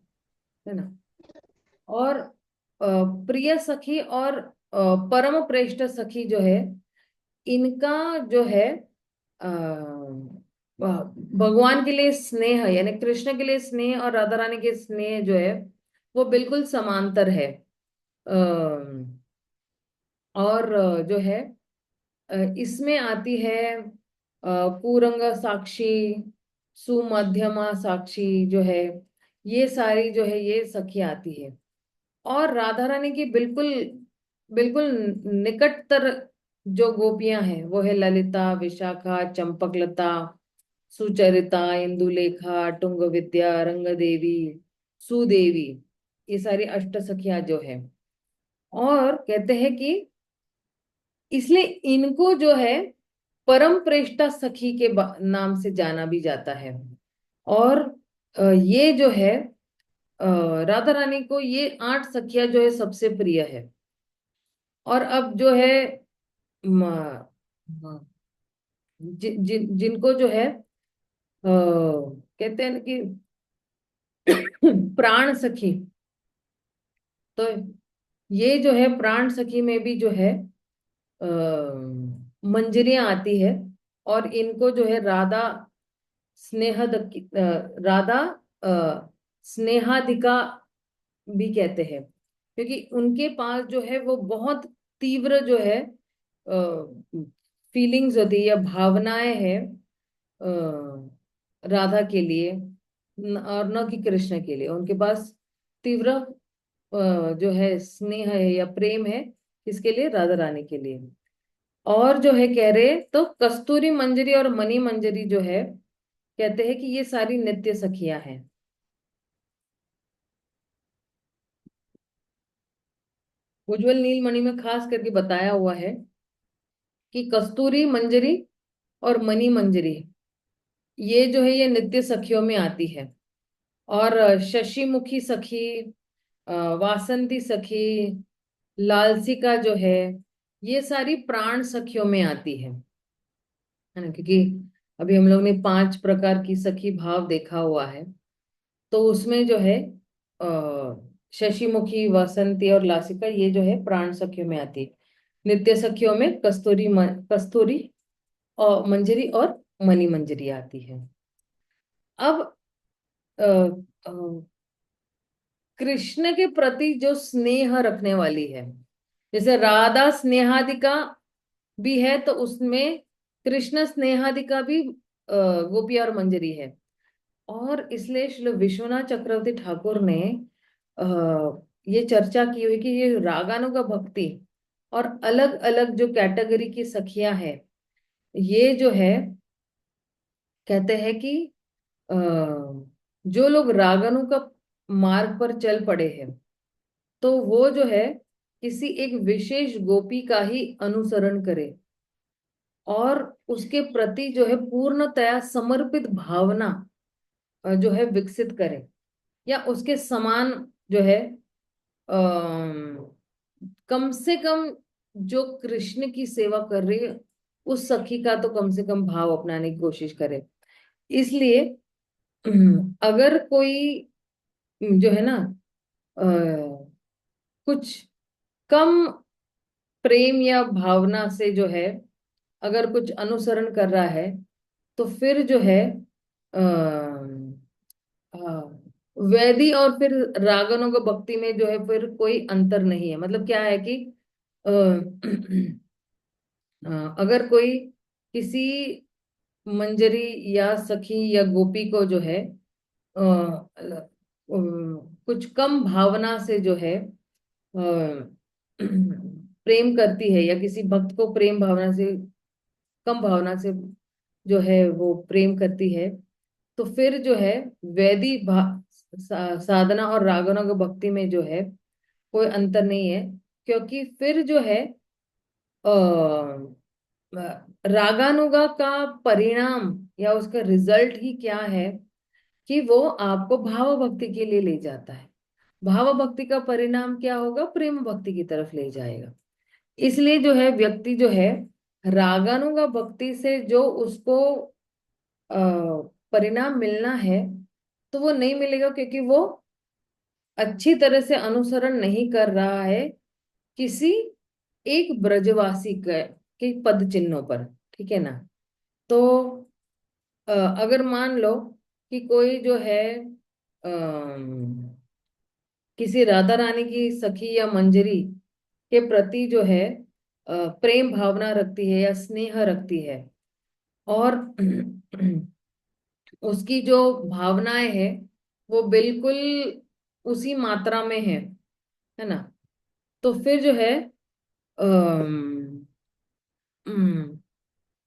S1: है ना। और प्रिय सखी और परम प्रेष्ठ सखी जो है, इनका जो है भगवान के लिए स्नेह यानी कृष्ण के लिए स्नेह और राधा रानी के स्नेह जो है वो बिल्कुल समांतर है। और जो है इसमें आती है कुरंग साक्षी, सुमध्यमा साक्षी जो है, ये सारी जो है ये सखी आती है। और राधा रानी की बिल्कुल बिल्कुल निकटतर जो गोपियां हैं वो है ललिता, विशाखा, चंपकलता, सुचरिता, इंदुलेखा, टुंग विद्या, रंग देवी, सुदेवी, ये सारी अष्ट सखियां जो है। और कहते हैं कि इसलिए इनको जो है परम प्रेष्ठा सखी के नाम से जाना भी जाता है। और ये जो है अ, राधा रानी को ये 8 सखियां जो है सबसे प्रिय है। और अब जो है जिनको जो है कहते हैं कि प्राण सखी, तो ये जो है प्राण सखी में भी जो है आ, मंजरियां आती है। और इनको जो है राधा राधा स्नेहाधिका भी कहते हैं, क्योंकि उनके पास जो है वो बहुत तीव्र जो है फीलिंग्स होती है या भावनाएं हैं राधा के लिए, और न कि कृष्ण के लिए। उनके पास तीव्र जो है स्नेह है या प्रेम है, किसके लिए? राधा रानी के लिए। और जो है कह रहे तो कस्तूरी मंजरी और मणि मंजरी जो है, कहते हैं कि ये सारी नित्य सखियां हैं। उज्जवल नीलमणि में खास करके बताया हुआ है कि कस्तूरी मंजरी और मणि मंजरी, ये जो है ये नित्य सखियों में आती है। और शशिमुखी सखी, वासंती सखी, लालसिका जो है, ये सारी प्राण सखियों में आती है ना? क्योंकि अभी हम लोग ने 5 प्रकार की सखी भाव देखा हुआ है। तो उसमें जो है शशिमुखी, वासंती और लासिका, ये जो है प्राण सखियों में आती है। नित्य सखियों में कस्तूरी और मंजरी और मणि मंजरी आती है। अब अ, अ, कृष्ण के प्रति जो स्नेह रखने वाली है, जैसे राधा स्नेहादिका भी है, तो उसमें कृष्ण स्नेहादिका भी गोपिया और मंजरी है। और इसलिए श्री विश्वनाथ चक्रवर्ती ठाकुर ने आ, ये चर्चा की हुई कि ये रागानुगा भक्ति और अलग अलग जो कैटेगरी की सखियां हैं, ये जो है कहते हैं कि अ, जो लोग रागानु का मार्ग पर चल पड़े हैं, तो वो जो है किसी एक विशेष गोपी का ही अनुसरण करे और उसके प्रति जो है पूर्णतया समर्पित भावना जो है विकसित करे, या उसके समान जो है कम से कम जो कृष्ण की सेवा कर रही है, उस सखी का तो कम से कम भाव अपनाने की कोशिश करे। इसलिए अगर कोई जो है ना अ, कुछ कम प्रेम या भावना से जो है अगर कुछ अनुसरण कर रहा है, तो फिर जो है आ, वैदी और फिर रागनों का भक्ति में जो है फिर कोई अंतर नहीं है। मतलब क्या है कि अ, अगर कोई किसी मंजरी या सखी या गोपी को जो है कुछ कम भावना से जो है प्रेम करती है, या किसी भक्त को प्रेम भावना से, कम भावना से जो है वो प्रेम करती है, तो फिर जो है वैदी साधना और रागना की भक्ति में जो है कोई अंतर नहीं है। क्योंकि फिर जो है आ, रागानुगा का परिणाम या उसका रिजल्ट ही क्या है कि वो आपको भाव भक्ति के लिए ले जाता है। भाव भक्ति का परिणाम क्या होगा? प्रेम भक्ति की तरफ ले जाएगा। इसलिए जो है व्यक्ति जो है रागानुगा भक्ति से जो उसको अ, परिणाम मिलना है, तो वो नहीं मिलेगा, क्योंकि वो अच्छी तरह से अनुसरण नहीं कर रहा है किसी एक ब्रजवासी के पद चिन्हों पर। ठीक है ना? तो अगर मान लो कि कोई जो है किसी राधा रानी की सखी या मंजरी के प्रति जो है प्रेम भावना रखती है या स्नेह रखती है, और उसकी जो भावनाएं है वो बिल्कुल उसी मात्रा में है ना? तो फिर जो है अम, अम,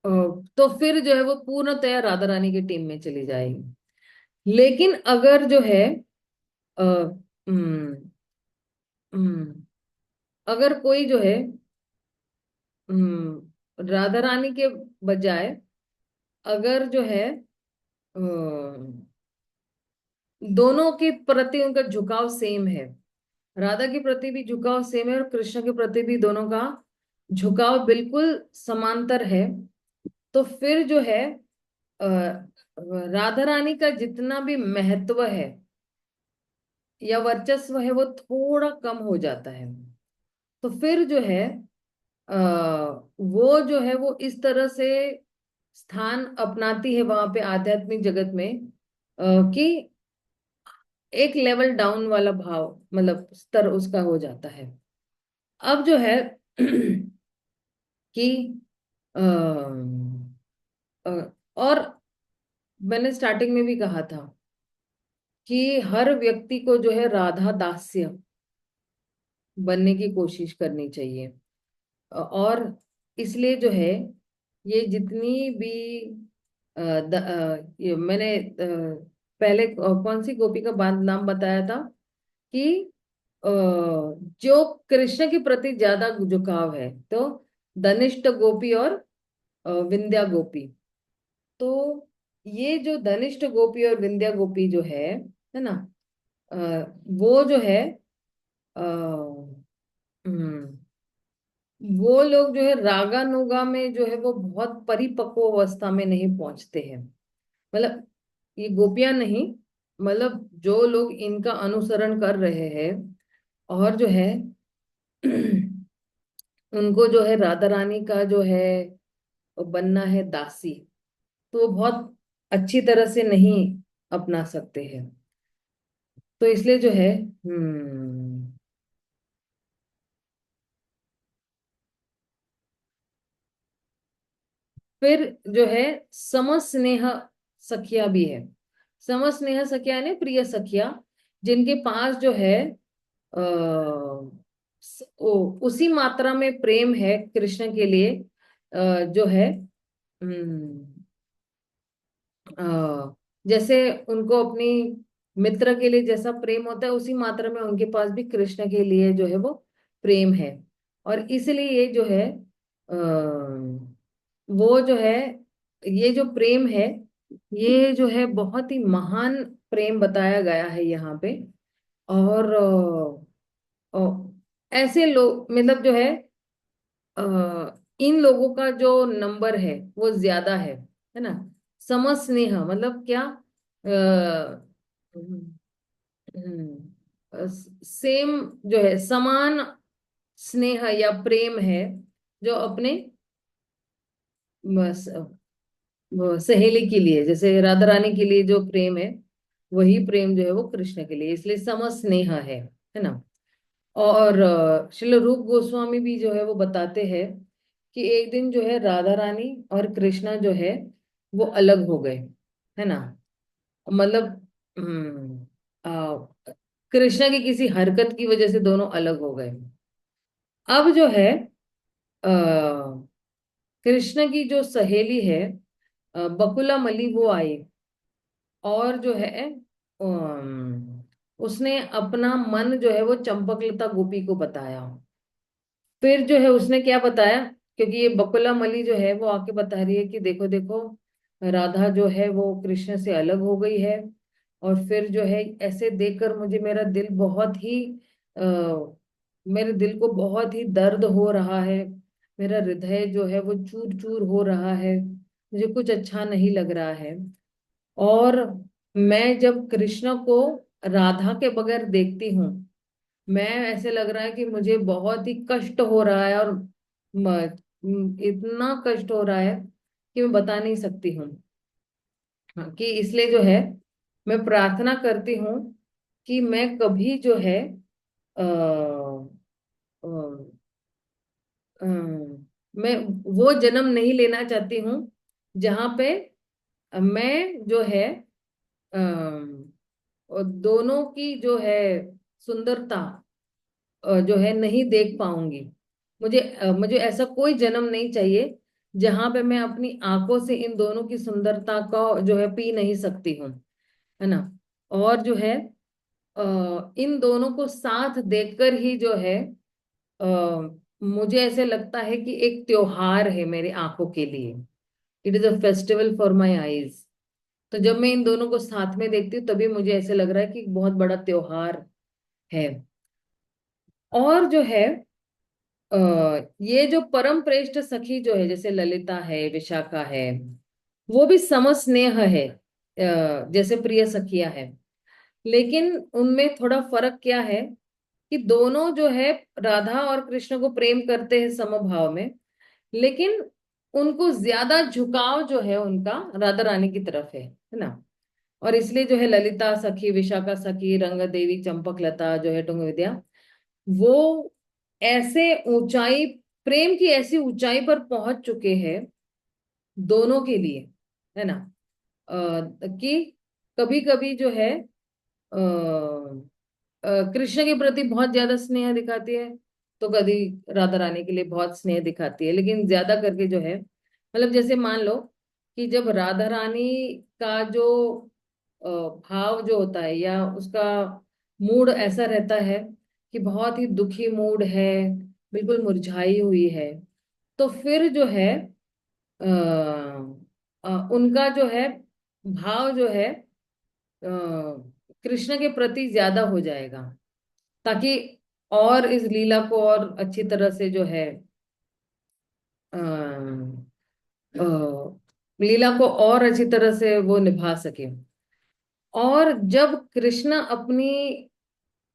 S1: अ, तो फिर जो है वो पूर्णतया राधा रानी की टीम में चली जाएगी। लेकिन अगर जो है अ, अम, अम, अगर कोई जो है राधा रानी के बजाय अगर जो है दोनों के प्रति उनका झुकाव सेम है, राधा के प्रति भी झुकाव सेम है और कृष्ण के प्रति भी दोनों का झुकाव बिल्कुल समांतर है, तो फिर जो है अ, राधा रानी का जितना भी महत्व है या वर्चस्व है वो थोड़ा कम हो जाता है। तो फिर जो है आ, वो जो है वो इस तरह से स्थान अपनाती है वहां पे आध्यात्मिक जगत में कि एक लेवल डाउन वाला भाव, मतलब स्तर उसका हो जाता है। अब जो है कि अ, अ, और मैंने स्टार्टिंग में भी कहा था कि हर व्यक्ति को जो है राधा दास्य बनने की कोशिश करनी चाहिए। और इसलिए जो है ये जितनी भी ये मैंने पहले कौन सी गोपी का नाम बताया था कि जो कृष्ण के प्रति ज्यादा झुकाव है, तो धनिष्ठ गोपी और विंध्या गोपी। तो ये जो धनिष्ठ गोपी और विंध्या गोपी जो है ना, अ, वो जो है अ, हम्म, वो लोग जो है रागानुगा में जो है वो बहुत परिपक्व अवस्था में नहीं पहुंचते हैं। मतलब ये गोपियां नहीं, मतलब जो लोग इनका अनुसरण कर रहे हैं और जो है उनको जो है राधा रानी का जो है बनना है दासी, तो वो बहुत अच्छी तरह से नहीं अपना सकते हैं। तो इसलिए जो है फिर जो है समस्नेह सखिया भी है। समस्नेह सखिया ने प्रिय सखिया, जिनके पास जो है उसी मात्रा में प्रेम है कृष्ण के लिए, जो है जैसे उनको अपनी मित्र के लिए जैसा प्रेम होता है, उसी मात्रा में उनके पास भी कृष्ण के लिए जो है वो प्रेम है। और इसलिए ये जो है वो जो है, ये जो प्रेम है, ये जो है बहुत ही महान प्रेम बताया गया है यहाँ पे। और ऐसे लोग मतलब जो अ, इन लोगों का जो नंबर है वो ज्यादा है ना। समस्नेह मतलब क्या, सेम जो है समान स्नेह या प्रेम है जो अपने बस वो सहेली के लिए, जैसे राधा रानी के लिए जो प्रेम है, वही प्रेम जो है वो कृष्ण के लिए, इसलिए समस्नेह है ना। और श्रील रूप गोस्वामी भी जो है वो बताते हैं कि एक दिन जो है राधा रानी और कृष्णा जो है वो अलग हो गए, है ना। मतलब कृष्णा की किसी हरकत की वजह से दोनों अलग हो गए। अब जो है कृष्ण की जो सहेली है बकुला मली, वो आई और जो है उसने अपना मन जो है वो चंपकलता गोपी को बताया। फिर जो है उसने क्या बताया, क्योंकि ये बकुला मली जो है वो आके बता रही है कि देखो देखो, राधा जो है वो कृष्ण से अलग हो गई है। और फिर जो है ऐसे देखकर मुझे मेरा दिल बहुत ही मेरे दिल को बहुत ही दर्द हो रहा है। मेरा हृदय जो है वो चूर चूर हो रहा है, मुझे कुछ अच्छा नहीं लग रहा है। और मैं जब कृष्ण को राधा के बगैर देखती हूँ, मैं ऐसे लग रहा है कि मुझे बहुत ही कष्ट हो रहा है। और इतना कष्ट हो रहा है कि मैं बता नहीं सकती हूँ। हाँ, कि इसलिए जो है मैं प्रार्थना करती हूँ कि मैं कभी जो है आ, मैं वो जन्म नहीं लेना चाहती हूँ जहां पे मैं जो है और दोनों की जो है सुंदरता जो है नहीं देख पाऊंगी। मुझे ऐसा कोई जन्म नहीं चाहिए जहां पे मैं अपनी आंखों से इन दोनों की सुंदरता का जो है पी नहीं सकती हूँ, है ना। और जो है इन दोनों को साथ देखकर ही जो है मुझे ऐसे लगता है कि एक त्योहार है मेरी आंखों के लिए। It is a festival for my eyes. तो जब मैं इन दोनों को साथ में देखती हूँ तभी मुझे ऐसे लग रहा है कि एक बहुत बड़ा त्योहार है। और जो है ये जो परम श्रेष्ठ सखी जो है, जैसे ललिता है, विशाखा है, वो भी समस्नेह है जैसे प्रिय सखिया है। लेकिन उनमें थोड़ा फर्क क्या है कि दोनों जो है राधा और कृष्ण को प्रेम करते हैं समभाव में, लेकिन उनको ज्यादा झुकाव जो है उनका राधा रानी की तरफ है ना। और इसलिए जो है ललिता सखी, विशाखा सखी, रंग देवी, चंपक लता जो है, टुंग विद्या, वो ऐसे ऊंचाई, प्रेम की ऐसी ऊंचाई पर पहुंच चुके हैं दोनों के लिए, है ना। कि कभी कभी जो है कृष्ण के प्रति बहुत ज्यादा स्नेह दिखाती है, तो कभी राधा रानी के लिए बहुत स्नेह दिखाती है। लेकिन ज्यादा करके जो है, मतलब जैसे मान लो कि जब राधा रानी का जो भाव जो होता है, या उसका मूड ऐसा रहता है कि बहुत ही दुखी मूड है, बिल्कुल मुरझाई हुई है, तो फिर जो है उनका जो है भाव जो है कृष्ण के प्रति ज्यादा हो जाएगा, ताकि और इस लीला को और अच्छी तरह से जो है अ, अ, लीला को और अच्छी तरह से वो निभा सके। और जब कृष्ण अपनी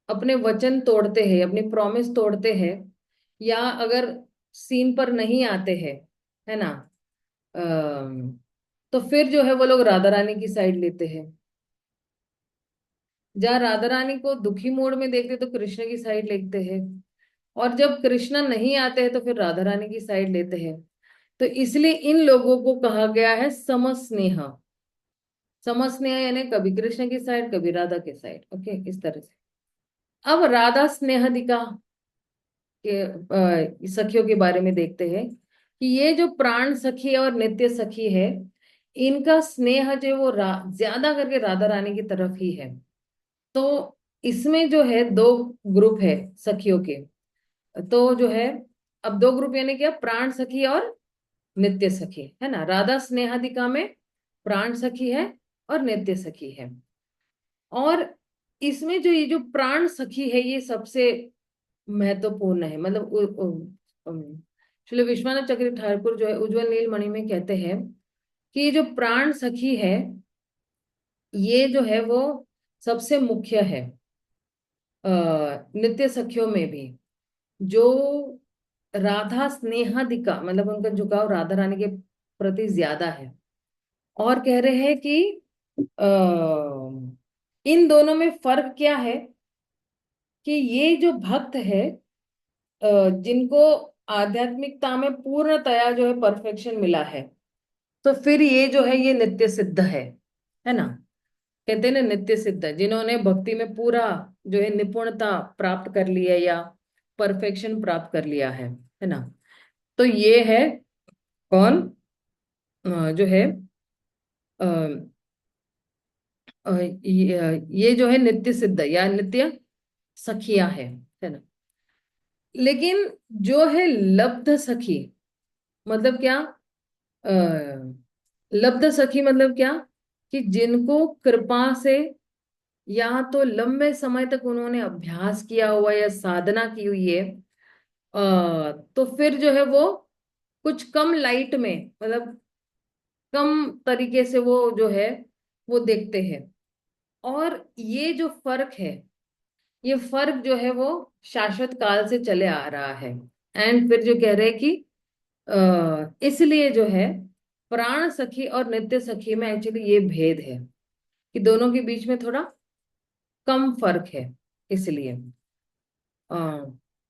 S1: अपने वचन तोड़ते हैं, अपनी प्रॉमिस तोड़ते हैं, या अगर सीन पर नहीं आते हैं, है ना, तो फिर जो है वो लोग राधा रानी की साइड लेते हैं। जहाँ राधा रानी को दुखी मूड में देखते तो कृष्ण की साइड लेते हैं, और जब कृष्ण नहीं आते हैं तो फिर राधा रानी की साइड लेते हैं। तो इसलिए इन लोगों को कहा गया है समस्नेह। समस्नेह यानी कभी कृष्ण की साइड, कभी राधा की साइड। ओके, इस तरह से। अब राधा स्नेहदिका के सखियों के बारे में देखते हैं कि ये जो प्राण सखी और नित्य सखी है, इनका स्नेह जो वो ज्यादा करके राधा रानी की तरफ ही है। तो इसमें जो है दो ग्रुप है सखियों के। तो जो है, अब दो ग्रुप यानी क्या, प्राण सखी और नित्य सखी, है ना। राधा स्नेहादिका में प्राण सखी है और नित्य सखी है। और इसमें जो ये जो प्राण सखी है, ये सबसे महत्वपूर्ण है। मतलब श्री विश्वनाथ चक्र ठाकुर जो है उज्जवल नीलमणि में कहते हैं कि ये जो प्राण सखी है, ये जो है वो सबसे मुख्य है नित्य सखियों में भी। जो राधा स्नेहादिका, मतलब उनका झुकाव राधा रानी के प्रति ज्यादा है। और कह रहे हैं कि अ, इन दोनों में फर्क क्या है, कि ये जो भक्त है, जिनको आध्यात्मिकता में पूर्णतया जो है परफेक्शन मिला है, तो फिर ये जो है ये नित्य सिद्ध है ना। कहते हैं ना नित्य सिद्ध, जिन्होंने भक्ति में पूरा जो है निपुणता प्राप्त कर ली है, या परफेक्शन प्राप्त कर लिया है ना। तो ये है कौन, जो है अ, ये जो है नित्य सिद्ध या नित्य सखिया है ना। लेकिन जो है लब्ध सखी, मतलब क्या, अ, लब्ध सखी मतलब क्या, कि जिनको कृपा से, या तो लंबे समय तक उन्होंने अभ्यास किया हुआ या साधना की हुई है, तो फिर जो है वो कुछ कम लाइट में, मतलब कम तरीके से वो जो है वो देखते हैं। और ये जो फर्क है, ये फर्क जो है वो शाश्वत काल से चले आ रहा है। एंड फिर जो कह रहे हैं कि इसलिए जो है प्राण सखी और नित्य सखी में एक्चुअली ये भेद है, कि दोनों के बीच में थोड़ा कम फर्क है, इसलिए। अ,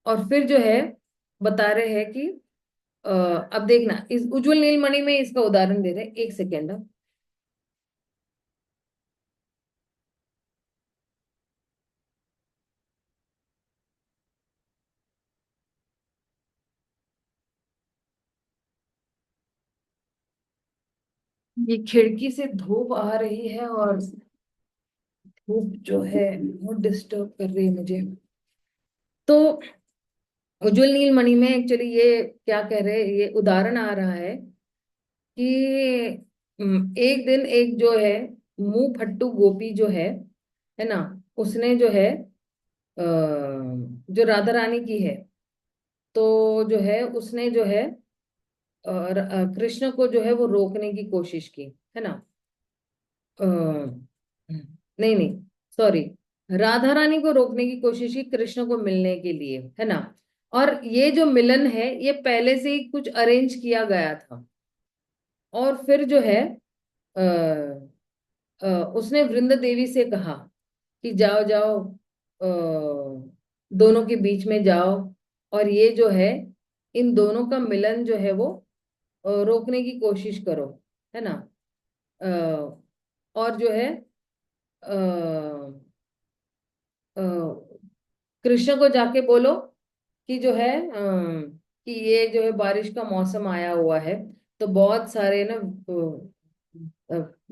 S1: और फिर जो है बता रहे हैं कि अब देखना, इस उज्जवल नीलमणि में इसका उदाहरण दे रहे हैं, एक सेकेंड। ये खिड़की से धूप आ रही है, और धूप जो है वो डिस्टर्ब कर रही है मुझे। तो उज्जवल नीलमणि में एक्चुअली ये क्या कह रहे हैं, ये उदाहरण आ रहा है कि एक दिन एक जो है मुंह फट्टू गोपी जो है ना, उसने जो है जो राधा रानी की है, तो जो है उसने जो है कृष्ण को जो है वो रोकने की कोशिश की, है ना। नहीं नहीं, सॉरी, राधा रानी को रोकने की कोशिश की कृष्ण को मिलने के लिए, है ना। और ये जो मिलन है, ये पहले से ही कुछ अरेंज किया गया था। और फिर जो है आ, उसने वृंद देवी से कहा कि जाओ जाओ, दोनों के बीच में जाओ, और ये जो है इन दोनों का मिलन जो है वो रोकने की कोशिश करो, है ना। अ, और जो है कृष्ण को जाके बोलो कि जो है कि ये जो है बारिश का मौसम आया हुआ है, तो बहुत सारे ना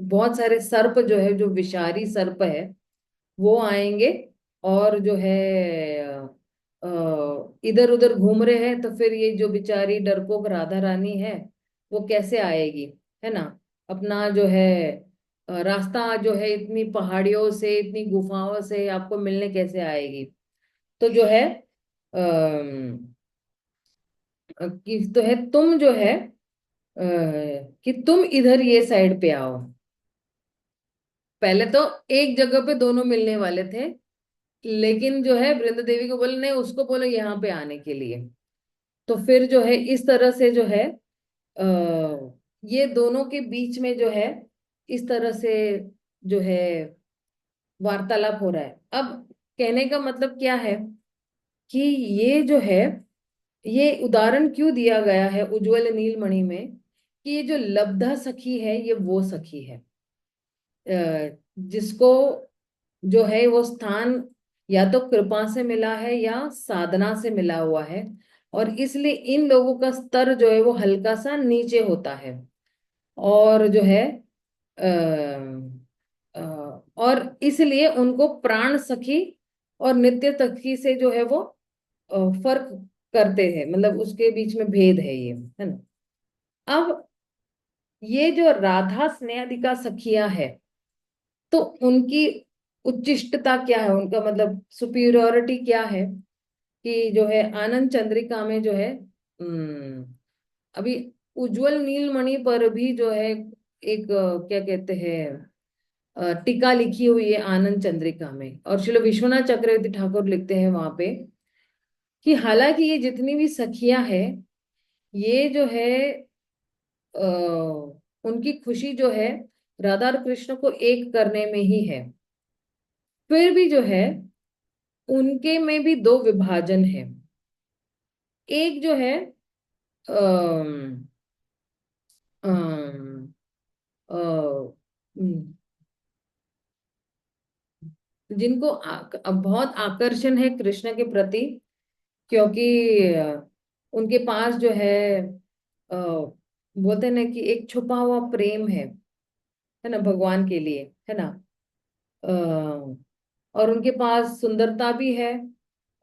S1: बहुत सारे सर्प जो है, जो विषारी सर्प है, वो आएंगे और जो है इधर उधर घूम रहे हैं, तो फिर ये जो बेचारी डरपोक राधा रानी है, वो कैसे आएगी, है ना। अपना जो है रास्ता जो है इतनी पहाड़ियों से, इतनी गुफाओं से आपको मिलने कैसे आएगी। तो जो है कि तो है तुम जो है कि तुम इधर ये साइड पे आओ। पहले तो एक जगह पे दोनों मिलने वाले थे, लेकिन जो है वृंदा देवी को बोले नहीं, उसको बोलो यहाँ पे आने के लिए। तो फिर जो है इस तरह से जो है ये दोनों के बीच में जो है इस तरह से जो है वार्तालाप हो रहा है। अब कहने का मतलब क्या है कि ये जो है, ये उदाहरण क्यों दिया गया है उज्जवल नीलमणि में, कि ये जो लब्धा सखी है, ये वो सखी है जिसको जो है वो स्थान या तो कृपा से मिला है या साधना से मिला हुआ है, और इसलिए इन लोगों का स्तर जो है वो हल्का सा नीचे होता है। और जो है और इसलिए उनको प्राण सखी और नित्य सखी से जो है वो फर्क करते हैं, मतलब उसके बीच में भेद है ये, है ना। अब ये जो राधा स्नेहाधिका सखियां है, तो उनकी उच्चिष्टता क्या है, उनका मतलब सुपीरियोरिटी क्या है, कि जो है आनंद चंद्रिका में जो है अभी उज्जवल नीलमणि पर भी जो है एक क्या कहते हैं टीका लिखी हुई है आनंद चंद्रिका में, और श्रील विश्वनाथ चक्रवर्ती ठाकुर लिखते हैं वहां पे कि हालांकि ये जितनी भी सखियां हैं, ये जो है उनकी खुशी जो है राधा और कृष्ण को एक करने में ही है, फिर भी जो है उनके में भी दो विभाजन है। एक जो है अम, अम, अ, हम्म, जिनको बहुत आकर्षण है कृष्ण के प्रति, क्योंकि उनके पास जो है बोलते हैं ना कि एक छुपा हुआ प्रेम है ना, भगवान के लिए, है ना। और उनके पास सुंदरता भी है,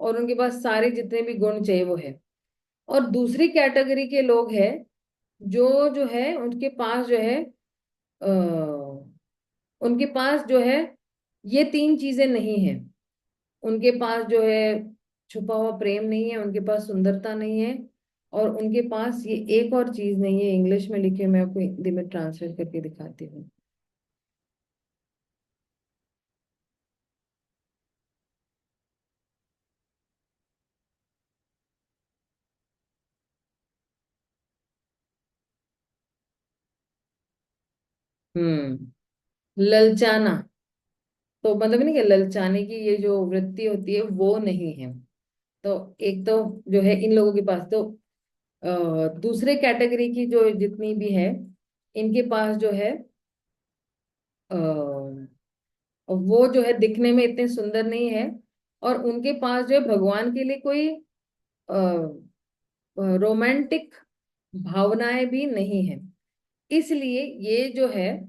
S1: और उनके पास सारे जितने भी गुण चाहिए वो है। और दूसरी कैटेगरी के लोग हैं जो जो है उनके पास जो है उनके पास जो है ये तीन चीजें नहीं है। उनके पास जो है छुपा हुआ प्रेम नहीं है, उनके पास सुंदरता नहीं है, और उनके पास ये एक और चीज नहीं है, इंग्लिश में लिखे, मैं आपको हिंदी में ट्रांसलेट करके दिखाती हूँ। ललचाना, तो मतलब नहीं कि ललचाने की ये जो वृत्ति होती है वो नहीं है। तो एक तो जो है इन लोगों के पास तो दूसरे कैटेगरी की जो जितनी भी है, इनके पास जो है वो जो है दिखने में इतने सुंदर नहीं है, और उनके पास जो है भगवान के लिए कोई रोमांटिक भावनाएं भी नहीं है। इसलिए ये जो है,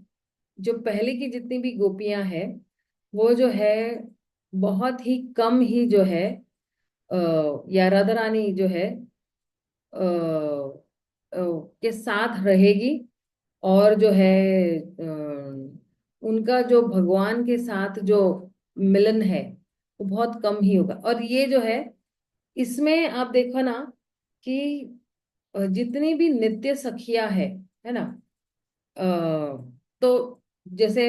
S1: जो पहले की जितनी भी गोपियां हैं, वो जो है बहुत ही कम ही जो है या राधा रानी जो है के साथ रहेगी, और जो है उनका जो भगवान के साथ जो मिलन है वो बहुत कम ही होगा। और ये जो है इसमें आप देखो ना कि जितनी भी नित्य सखियां है ना, अ, तो जैसे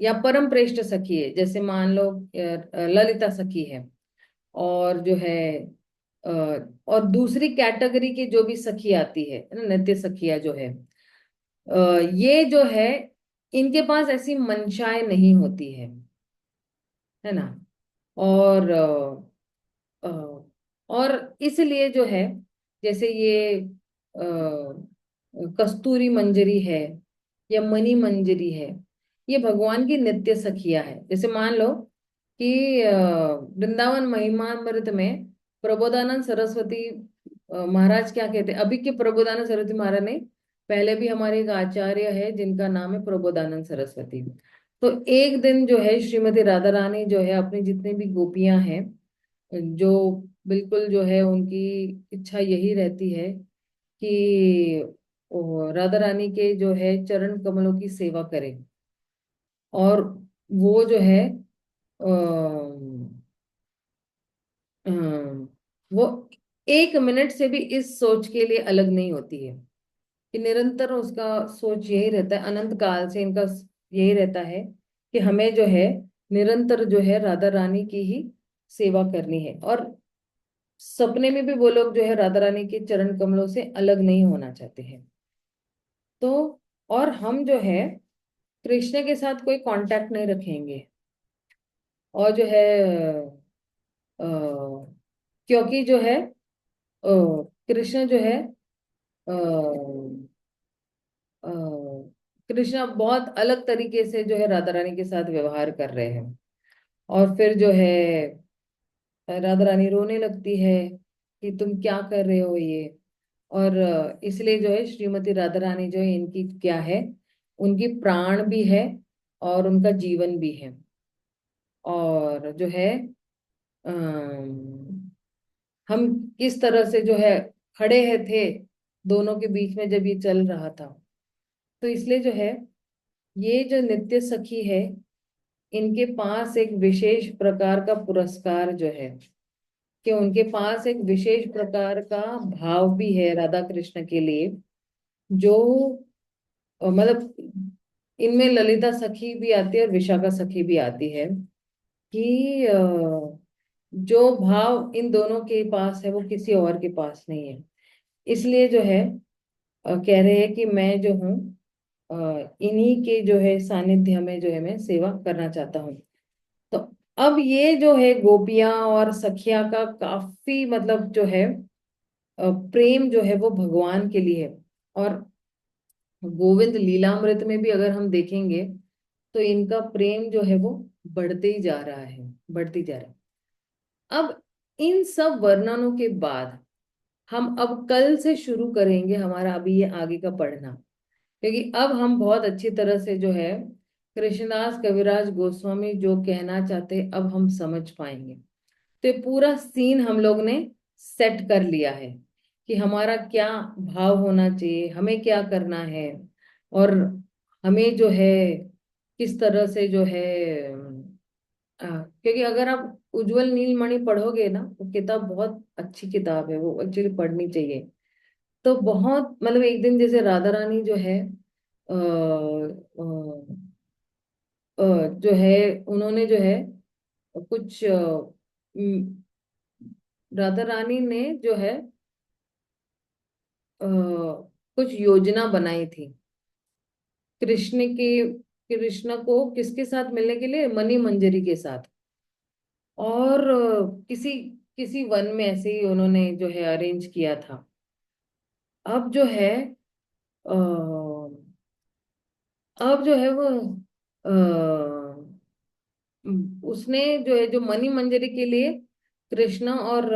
S1: या परम श्रेष्ठ सखी है, जैसे मान लो ललिता सखी है, और जो है अ, और दूसरी कैटेगरी की जो भी सखी आती है ना, नित्य सखिया जो है ये जो है इनके पास ऐसी मंशाएं नहीं होती है ना। और और इसलिए जो है जैसे ये कस्तूरी मंजरी है या मणि मंजरी है, ये भगवान की नित्य सखिया है। जैसे मान लो कि वृंदावन महिमामृत में प्रबोधानंद सरस्वती महाराज क्या कहते हैं। अभी के प्रबोधानंद सरस्वती महाराज ने, पहले भी हमारे एक आचार्य है जिनका नाम है प्रबोधानंद सरस्वती। तो एक दिन जो है श्रीमती राधा रानी जो है अपनी जितनी भी गोपियां हैं, जो बिल्कुल जो है उनकी इच्छा यही रहती है कि राधा रानी के जो है चरण कमलों की सेवा करें। और वो जो है वो एक मिनट से भी इस सोच के लिए अलग नहीं होती है कि निरंतर उसका सोच यही रहता है, अनंत काल से इनका यही रहता है कि हमें जो है निरंतर जो है राधा रानी की ही सेवा करनी है। और सपने में भी वो लोग जो है राधा रानी के चरण कमलों से अलग नहीं होना चाहते हैं। तो और हम जो है कृष्ण के साथ कोई कांटेक्ट नहीं रखेंगे। और जो है क्योंकि जो है कृष्ण जो है अ, अ, कृष्ण बहुत अलग तरीके से जो है राधा रानी के साथ व्यवहार कर रहे हैं। और फिर जो है राधा रानी रोने लगती है कि तुम क्या कर रहे हो ये। और इसलिए जो है श्रीमती राधा रानी जो है इनकी क्या है, उनकी प्राण भी है और उनका जीवन भी है। और जो है हम किस तरह से जो है खड़े हैं थे दोनों के बीच में जब ये चल रहा था। तो इसलिए जो है ये जो नित्य सखी है, इनके पास एक विशेष प्रकार का पुरस्कार जो है, कि उनके पास एक विशेष प्रकार का भाव भी है राधा कृष्ण के लिए। जो मतलब इनमें ललिता सखी भी आती है और विशाखा सखी भी आती है कि जो भाव इन दोनों के पास है वो किसी और के पास नहीं है। इसलिए जो है कह रहे हैं कि मैं जो हूँ इन्हीं के जो है सानिध्य में जो है मैं सेवा करना चाहता हूँ। तो अब ये जो है गोपियां और सखिया का काफी मतलब जो है प्रेम जो है वो भगवान के लिए है। और गोविंद लीलामृत में भी अगर हम देखेंगे तो इनका प्रेम जो है वो बढ़ते ही जा रहा है, बढ़ते ही जा रहा है। अब इन सब वर्णनों के बाद हम अब कल से शुरू करेंगे हमारा अभी ये आगे का पढ़ना, क्योंकि अब हम बहुत अच्छी तरह से जो है कृष्णदास कविराज गोस्वामी जो कहना चाहते अब हम समझ पाएंगे। तो ये पूरा सीन हम लोग ने सेट कर लिया है कि हमारा क्या भाव होना चाहिए, हमें क्या करना है। और हमें जो है किस तरह से जो है क्योंकि अगर आप उज्जवल नीलमणि पढ़ोगे ना, वो किताब बहुत अच्छी किताब है, वो एक्चुअली पढ़नी चाहिए। तो बहुत मतलब एक दिन जैसे राधा रानी जो है जो है उन्होंने जो है कुछ राधा रानी ने जो है कुछ योजना बनाई थी कृष्ण की, कृष्ण को किसके साथ मिलने के लिए, मणि मंजरी के साथ। और किसी किसी वन में ऐसे ही उन्होंने जो है अरेंज किया था। अब जो है अ, अब जो है वो उसने जो है जो मणि मंजरी के लिए कृष्ण और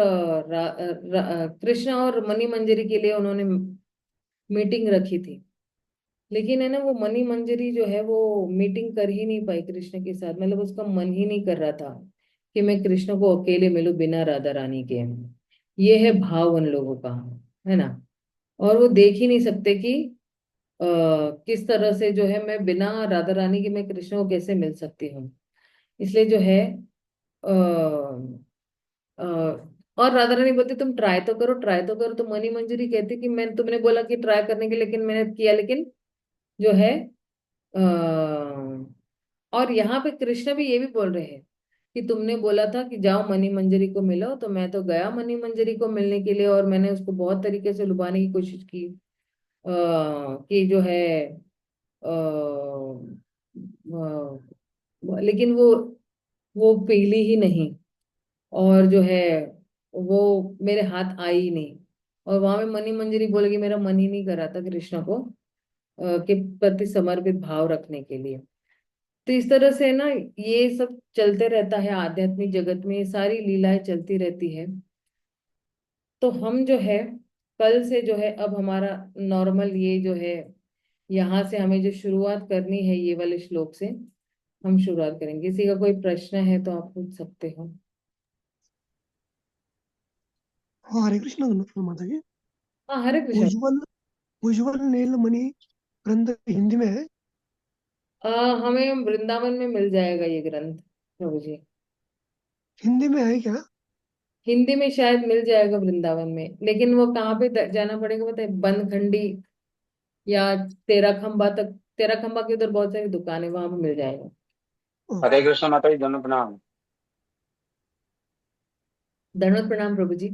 S1: कृष्ण और मणि मंजरी के लिए उन्होंने मीटिंग रखी थी। लेकिन है ना वो मणि मंजरी जो है वो मीटिंग कर ही नहीं पाई कृष्ण के साथ, मतलब उसका मन ही नहीं कर रहा था कि मैं कृष्ण को अकेले मिलूं बिना राधा रानी के। ये है भाव उन लोगों का, है ना। और वो देख ही नहीं सकते कि आ, किस तरह से जो है मैं बिना राधा रानी के मैं कृष्ण को कैसे मिल सकती हूँ। इसलिए जो है अ, और राधा रानी बोलती तुम ट्राई तो करो, ट्राई तो करो। तो मनी मंजरी कहती कि मैं, तुमने बोला कि ट्राई करने के, लेकिन मैंने किया, लेकिन जो है अ, और यहाँ पे कृष्ण भी ये भी बोल रहे हैं कि तुमने बोला था कि जाओ मनी मंजरी को मिलो, तो मैं तो गया मनी मंजरी को मिलने के लिए और मैंने उसको बहुत तरीके से लुभाने की कोशिश की कि जो है लेकिन वो पीली ही नहीं। और जो है वो मेरे हाथ आई ही नहीं। और वहां में मनी मंजरी बोलेगी मेरा मन ही नहीं कर रहा था कृष्ण को के प्रति समर्पित भाव रखने के लिए। तो इस तरह से ना ये सब चलते रहता है आध्यात्मिक जगत में, ये सारी लीलाएं चलती रहती है। तो हम जो है कल से जो है, अब हमारा नॉर्मल ये जो है, यहाँ से हमें जो शुरुआत करनी है ये वाले श्लोक से हम शुरुआत करेंगे। किसी का कोई प्रश्न है तो आप पूछ सकते हो।
S2: हाँ, हरे कृष्ण माता जी।
S1: हाँ, हरे कृष्ण।
S2: उज्जवल उज्जवल नीलमणि ग्रंथ हिंदी में है?
S1: हमें वृंदावन में मिल जाएगा ये ग्रंथ प्रभु जी।
S2: हिंदी में है क्या?
S1: हिंदी में शायद मिल जाएगा वृंदावन में, लेकिन वो कहाँ पे जाना पड़ेगा बताए, बनखंडी या तेरा खंबा तक। तेरा खंबा के उधर बहुत सारी दुकानें, वहां पे मिल जाएगा।
S2: ओके।
S3: हरे कृष्ण माता जी, दोनों प्रणाम।
S1: धन्यवाद, प्रणाम प्रभु जी।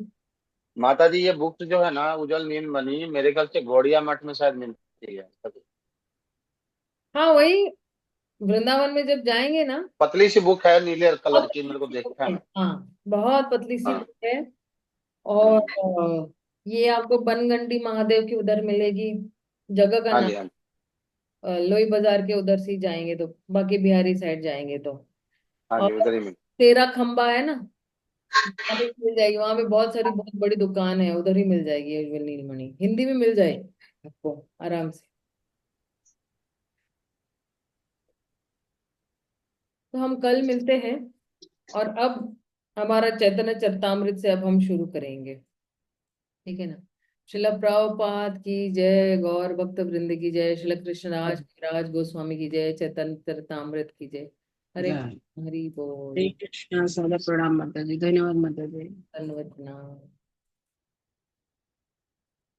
S3: माता जी, ये बुक जो है ना, उज्जवल नीलमणि, मेरे ख्याल से गौड़िया मठ में शायद मिलती है।
S1: हाँ, वही वृंदावन में जब जाएंगे ना।
S3: पतली सी बुक है, नीले
S1: बहुत
S3: कलर की,
S1: पतली
S3: मेरे को
S1: सी बुक
S3: देखा है
S1: है,
S3: मैं।
S1: हाँ बहुत पतली सी
S3: हाँ।
S1: बुक है। और
S3: हम्म।
S1: ये आपको बनगंडी महादेव की उधर मिलेगी। जगह का
S3: हाँ
S1: नाम
S3: जी, हाँ जी।
S1: लोई बाजार के उधर से ही जाएंगे तो, बाकी बिहारी साइड जाएंगे तो।
S3: हाँ
S1: और
S3: जी, उधर ही मिल।
S1: तेरा खंबा है ना, वहाँ पे मिल जाएगी। वहां पे बहुत सारी बहुत बड़ी दुकान है, उधर ही मिल जाएगी ये नीलमणि, हिंदी में मिल जाएगी आपको आराम से। तो हम कल मिलते हैं। और अब हमारा चैतन्य चरितामृत से अब हम शुरू करेंगे, ठीक है ना। शिला प्रभुपाद की जय, गौर भक्त वृंद की जय, शिला कृष्णराज राज गोस्वामी की जय, चैतन्य चरितामृत की जय। हरे
S4: जय
S1: कृष्ण, हरि बोल।
S4: श्री कृष्ण। सदा प्रणाम माता जी, धन्यवाद माता जी।
S1: धन्यवाद।